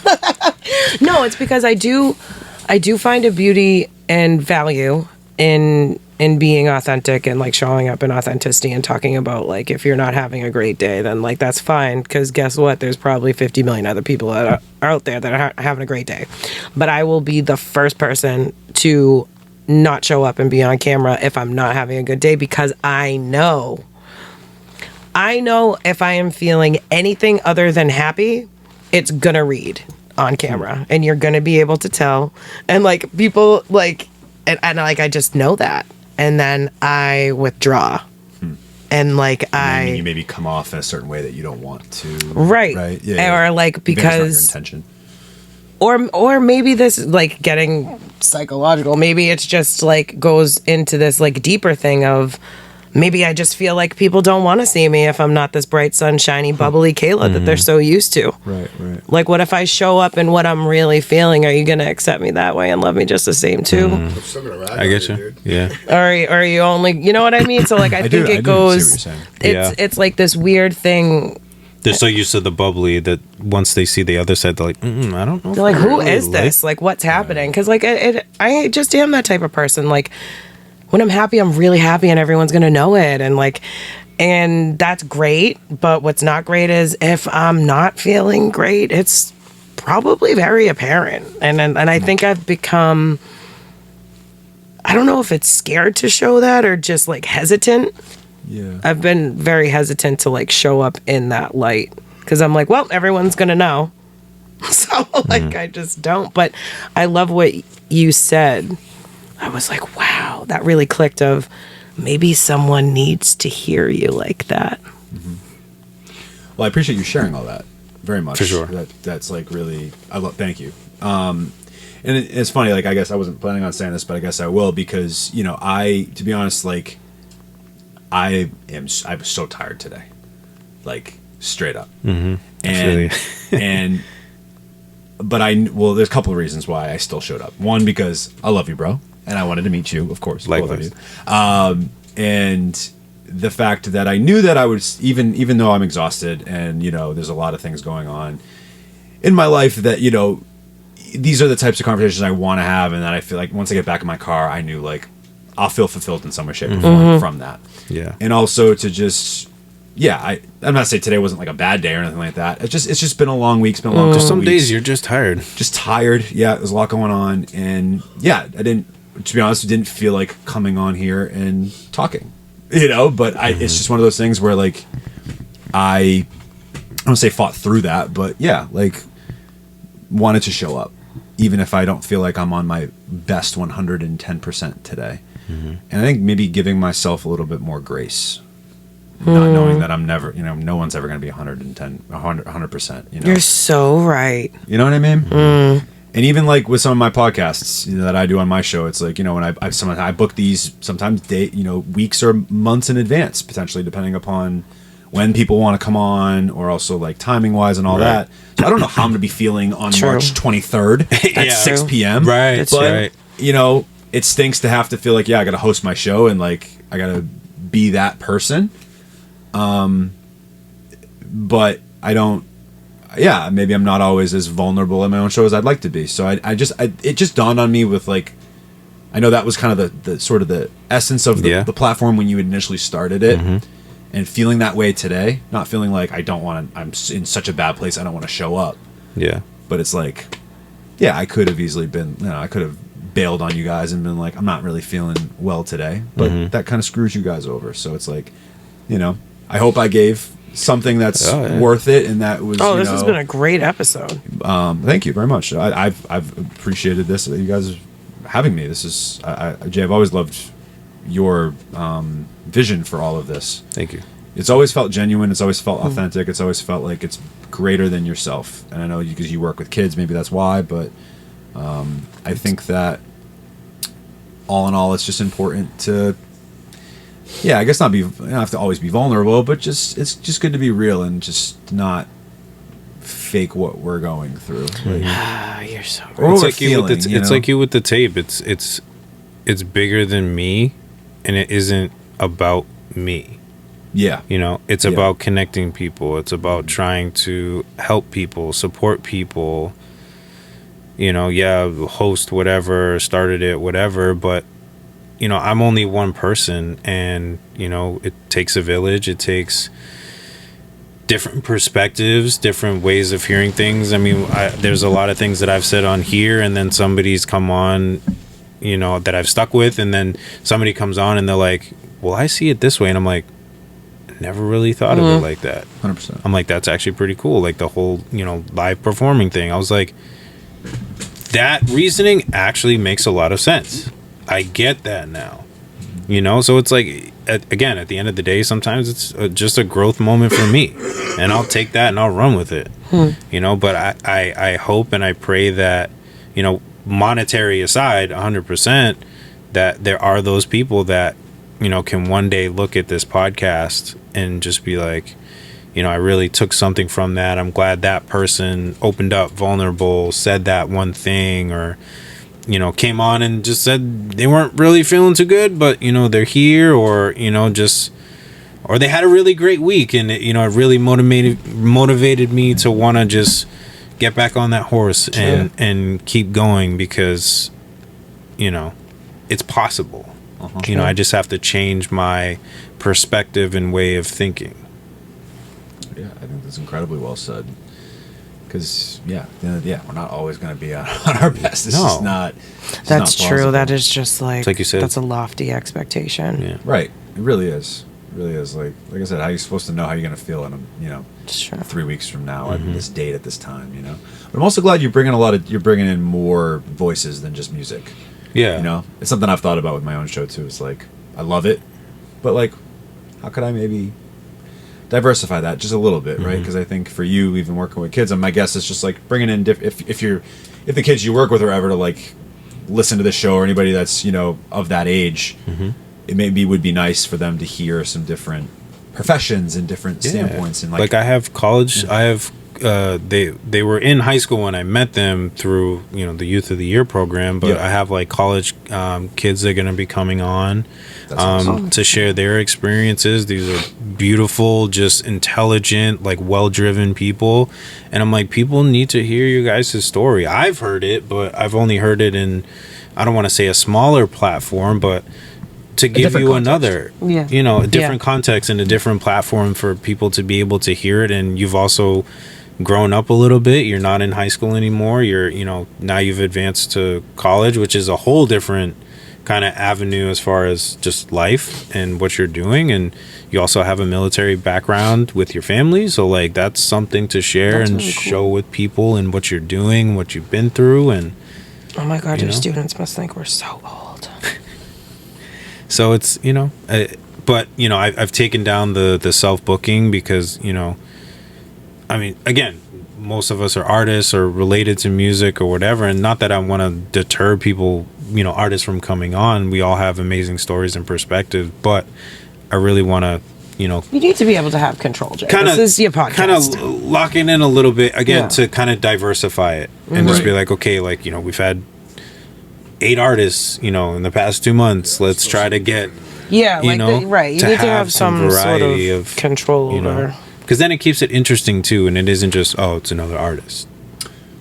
No, it's because I do find a beauty and value in being authentic and like showing up in authenticity and talking about like if you're not having a great day, then like that's fine, because guess what? There's probably 50 million other people that are out there that are having a great day. But I will be the first person to not show up and be on camera if I'm not having a good day, because I know if I am feeling anything other than happy, it's gonna read on camera and you're gonna be able to tell. And like people like and like I just know that, and then I withdraw. And like you maybe come off in a certain way that you don't want to. Right. Yeah. Or like Maybe it's not your because intention. or maybe this is like getting psychological. Maybe it's just like goes into this like deeper thing of maybe I just feel like people don't want to see me if I'm not this bright, sunshiny, bubbly Kayla that they're so used to. Right. Like, what if I show up and what I'm really feeling? Are you going to accept me that way and love me just the same too? I get you. Yeah. Or are you only, you know what I mean? So like, I think it goes, see what you're saying. it's like this weird thing. They're so used to the bubbly that once they see the other side, they're like, I don't know. They're like, who is this? Like, what's happening? Because like, I just am that type of person. Like, when I'm happy, I'm really happy and everyone's going to know it. And like, and that's great. But what's not great is if I'm not feeling great, it's probably very apparent. And I think I've become, I don't know if it's scared to show that or just like hesitant. Yeah. I've been very hesitant to like show up in that light because I'm like, well, everyone's going to know. So like, I just don't. But I love what you said. I was like, wow, that really clicked of maybe someone needs to hear you like that. Mm-hmm. Well, I appreciate you sharing all that very much. For sure. That's like really, thank you. And it's funny, like, I guess I wasn't planning on saying this, but I guess I will because, to be honest, like, I was so tired today, like straight up. Mm-hmm. But there's a couple of reasons why I still showed up. One, because I love you, bro. And I wanted to meet you, of course. Likewise. Both of you. And the fact that I knew that I was, even though I'm exhausted and, there's a lot of things going on in my life that, these are the types of conversations I want to have. And that I feel like once I get back in my car, I knew like I'll feel fulfilled in some way, shape, or form from that. Yeah. And also to just, I'm not saying today wasn't like a bad day or anything like that. It's just been a long week. It's been a long couple Some weeks. days you're just tired. Just tired. Yeah, there's a lot going on. And to be honest, didn't feel like coming on here and talking, but it's just one of those things where like, I don't say fought through that, but like wanted to show up, even if I don't feel like I'm on my best 110% today. Mm-hmm. And I think maybe giving myself a little bit more grace, not knowing that I'm never, no one's ever going to be 100%, You're so right. You know what I mean? And even like with some of my podcasts that I do on my show, it's like, when I book these sometimes weeks or months in advance, potentially depending upon when people want to come on or also like timing wise and all that. So I don't know how I'm going to be feeling on March 23rd at 6 p.m. Right. That's right. It stinks to have to feel like, I got to host my show and like, I got to be that person. But I don't, maybe I'm not always as vulnerable in my own show as I'd like to be. So it just dawned on me with like, I know that was kind of the sort of the essence of the platform when you initially started it. And feeling that way today, not feeling like I'm in such a bad place, I don't want to show up. Yeah. But it's like, yeah, I could have easily been, I could have bailed on you guys and been like, I'm not really feeling well today. But that kind of screws you guys over. So it's like, I hope I gave something that's worth it, and that was. Oh, this has been a great episode. Thank you very much. I've appreciated this. You guys having me. This is Jay. I've always loved your vision for all of this. Thank you. It's always felt genuine. It's always felt authentic. It's always felt like it's greater than yourself. And I know because you work with kids, maybe that's why. But I think that all in all, it's just important to. Yeah, I guess you don't have to always be vulnerable, but it's just good to be real and just not fake what we're going through. Like, you're so great. It's like you with the tape. It's bigger than me, and it isn't about me. Yeah. It's about connecting people. It's about trying to help people, support people. Host whatever, started it, whatever, but I'm only one person, and it takes a village. It takes different perspectives, different ways of hearing things. I mean, there's a lot of things that I've said on here, and then somebody's come on, that I've stuck with, and then somebody comes on and they're like, well, I see it this way, and I'm like, never really thought of it like that. 100%. I'm like, that's actually pretty cool. Like the whole live performing thing, I was like, that reasoning actually makes a lot of sense. I get that now, so it's like, again, at the end of the day, sometimes it's just a growth moment for me, and I'll take that and I'll run with it, but I hope and I pray that, monetary aside, 100%, that there are those people that, can one day look at this podcast and just be like, I really took something from that. I'm glad that person opened up, vulnerable, said that one thing, or came on and just said they weren't really feeling too good, but they're here, or or they had a really great week, and it really motivated me to want to just get back on that horse and keep going, because it's possible. I just have to change my perspective and way of thinking. Yeah, I think that's incredibly well said. Because we're not always going to be on our best. This is not. That's not true. That is just like you said. That's a lofty expectation. Yeah. Right. It really is. It really is. Like I said, how are you supposed to know how you're going to feel in 3 weeks from now at this date at this time? But I'm also glad you're bringing in more voices than just music. Yeah. It's something I've thought about with my own show too. It's like I love it, but like, how could I maybe diversify that just a little bit, right? Because I think for you, even working with kids, and my guess is just like bringing in if the kids you work with are ever to like listen to this show, or anybody that's of that age, it maybe would be nice for them to hear some different professions and different standpoints. And like I have college, I have they were in high school when I met them through the Youth of the Year program, but I have like college kids that are going to be coming on to share their experiences. These are beautiful, just intelligent, like well-driven people, and I'm like, people need to hear you guys' story. I've heard it, but I've only heard it in, I don't want to say a smaller platform, but to give you another, a different context and a different platform for people to be able to hear it. And you've also grown up a little bit. You're not in high school anymore. You're, now you've advanced to college, which is a whole different kind of avenue as far as just life and what you're doing. And you also have a military background with your family. So like, that's something to share and really show with people and what you're doing, what you've been through. And oh my God, your students must think we're so old. So it's, but, I've taken down the self-booking because, I mean, again, most of us are artists or related to music or whatever. And not that I want to deter people, artists from coming on. We all have amazing stories and perspectives, but I really want to, you need to be able to have control, Jay. This is your podcast. Kind of lock it in a little bit, again, to kind of diversify it and just be like, okay, like, we've had 8 artists, in the past 2 months. Let's try to get, you need to have some variety sort of control over. Because then it keeps it interesting too, and it isn't just, it's another artist.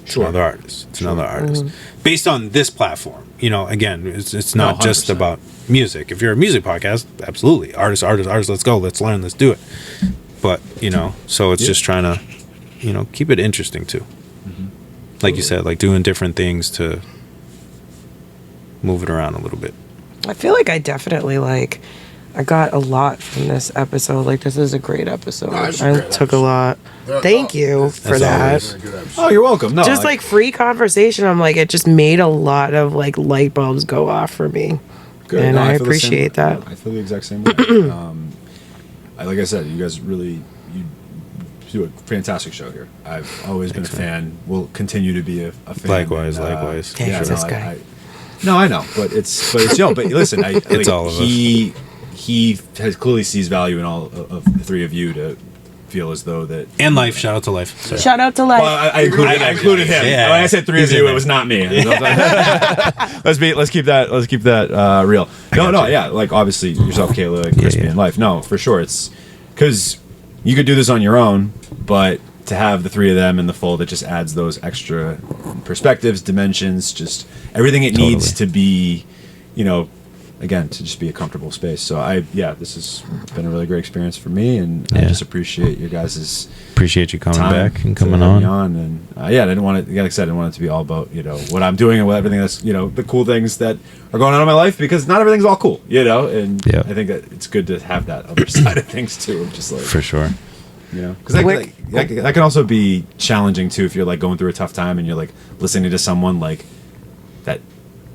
It's another artist. It's another artist. based on this platform. You know, again, it's not just about music. If you're a music podcast, absolutely, artists, let's go, let's learn, let's do it. But you know, so it's just trying to, you know, keep it interesting too. Like you said, like doing different things to move it around a little bit. I feel like I definitely I got a lot from this episode. Like, this is a great episode. No, it's a I great took a episode. lot. Thank you for that. Oh, you're welcome. No, Just like free conversation. I'm like, it just made a lot of like light bulbs go off for me. good. And No, I feel the same appreciate way. that. I feel the exact same way. Like I said, you guys really do a fantastic show here. I've always been a fan. Will continue to be a fan. Likewise. Thanks, this guy. No, I know, but it's but listen, It's all of us. He has clearly sees value in all of the three of you to feel as though that And L.Y.F E, shout out to L.Y.F E. Sorry. Shout out to Life. Well, I included him. Yeah. When I said three of He's in you, there. it was not me. Let's keep that real. No, yeah, like obviously yourself, Kayla, and Crispy, and L.Y.F E. No, for sure, it's because you could do this on your own, but to have the three of them in the fold, it just adds those extra perspectives, dimensions, just everything it needs to be, you know, again, to just be a comfortable space. So this has been a really great experience for me, and I just appreciate your guys' Appreciate you coming time back and to coming have me on. And I didn't want it, like I said, I didn't want it to be all about, you know, what I'm doing and what everything that's, you know, the cool things that are going on in my life, because not everything's all cool, you know, and I think that it's good to have that other side of things too, just like, For sure. you know, because that can also be challenging too if you're like going through a tough time and you're like listening to someone like that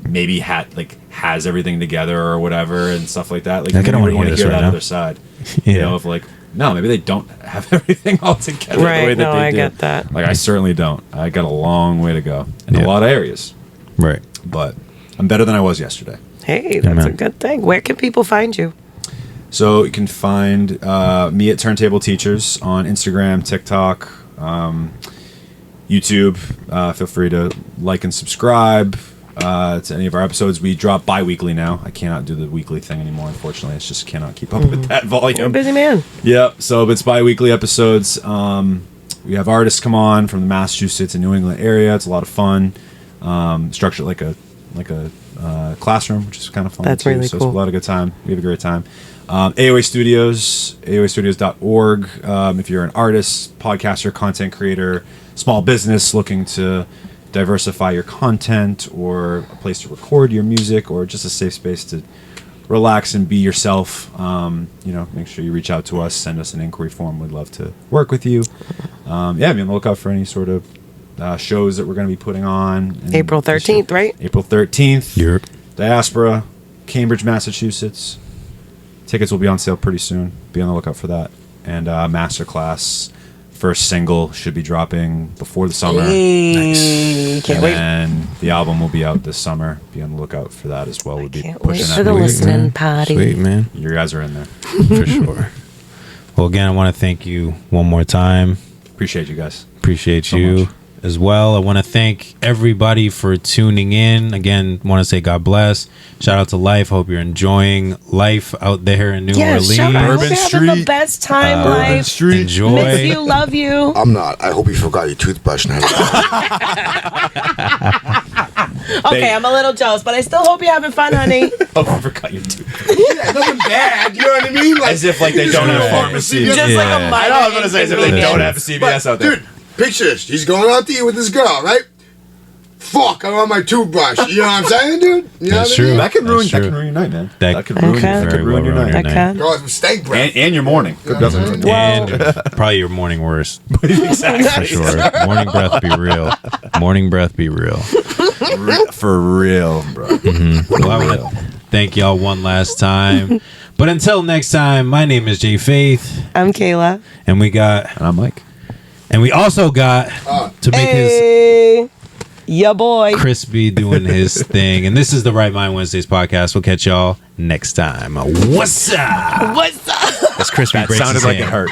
maybe has everything together or whatever and stuff like that. Like, I don't you want to hear this hear right that now. other side, you know, of like, no, maybe they don't have everything all together Right, the way that no, they I do. get that. Like, I certainly don't. I got a long way to go in a Yeah. lot of areas, Right. but I'm better than I was yesterday. Hey, that's a Amen. good thing. Where can people find you? So you can find me at Turntable Teachers on Instagram, TikTok, YouTube. Feel free to like and subscribe to any of our episodes. We drop bi-weekly now. I cannot do the weekly thing anymore, unfortunately. I just cannot keep up with that volume. Busy man. Yep. So it's bi-weekly episodes. We have artists come on from the Massachusetts and New England area. It's a lot of fun. Structured like a classroom, which is kind of fun. That's too. really so cool. It's a lot of good time. We have a great time. AOA Studios, AOAstudios.org. If you're an artist, podcaster, content creator, small business looking to diversify your content, or a place to record your music, or just a safe space to relax and be yourself, make sure you reach out to us, send us an inquiry form. We'd love to work with you. Be on the lookout for any sort of shows that we're going to be putting on. April 13th, right? April 13th. Europe. Diaspora, Cambridge, Massachusetts. Tickets will be on sale pretty soon. Be on the lookout for that. And Masterclass, first single, should be dropping before the summer. Hey, can't wait. And the album will be out this summer. Be on the lookout for that as well. We'll be Can't wait pushing for that. the Sweet, listening man. party. Sweet, man. You guys are in there. For sure. Well, again, I want to thank you one more time. Appreciate you guys. Appreciate So you much. as well. I want to thank everybody for tuning in. Again, want to say God bless. Shout out to L.Y.F E. Hope you're enjoying life out there in New Orleans. Shout out. I hope Urban you're having the Street. best time, Life. Street. Enjoy. Miss you, love you. I'm not. I hope you forgot your toothbrush now. Okay, I'm a little jealous, but I still hope you're having fun, honey. Oh, I forgot your tooth. Yeah, nothing bad. You know what I mean? Like, As if like they don't have pharmacy. Just Just like Yeah. a minor I know, I was gonna say, as if they don't have a CVS out there. Dude, picture this. He's going out to eat with this girl, right? Fuck, I want my toothbrush. You know what I'm saying, dude? You know That's what true. I mean? That could ruin That's true. your night, man. That could ruin, Okay. that could Very ruin your well night. ruin I your can. Girl, some steak breath. And your morning. Could doesn't. And probably your morning worst. Exactly. For sure. Morning breath be real. Morning breath be real. For real, bro. Well, I want to thank y'all one last time. But until next time, my name is Jay Faith, I'm Kayla. and we And I'm Mike. also got to make his Hey, ya boy. Crispy doing his thing. And this is the Right Mind Wednesdays podcast. We'll catch y'all next time. What's up? What's up? As Crispy That breaks sounded his like it hand. hurt.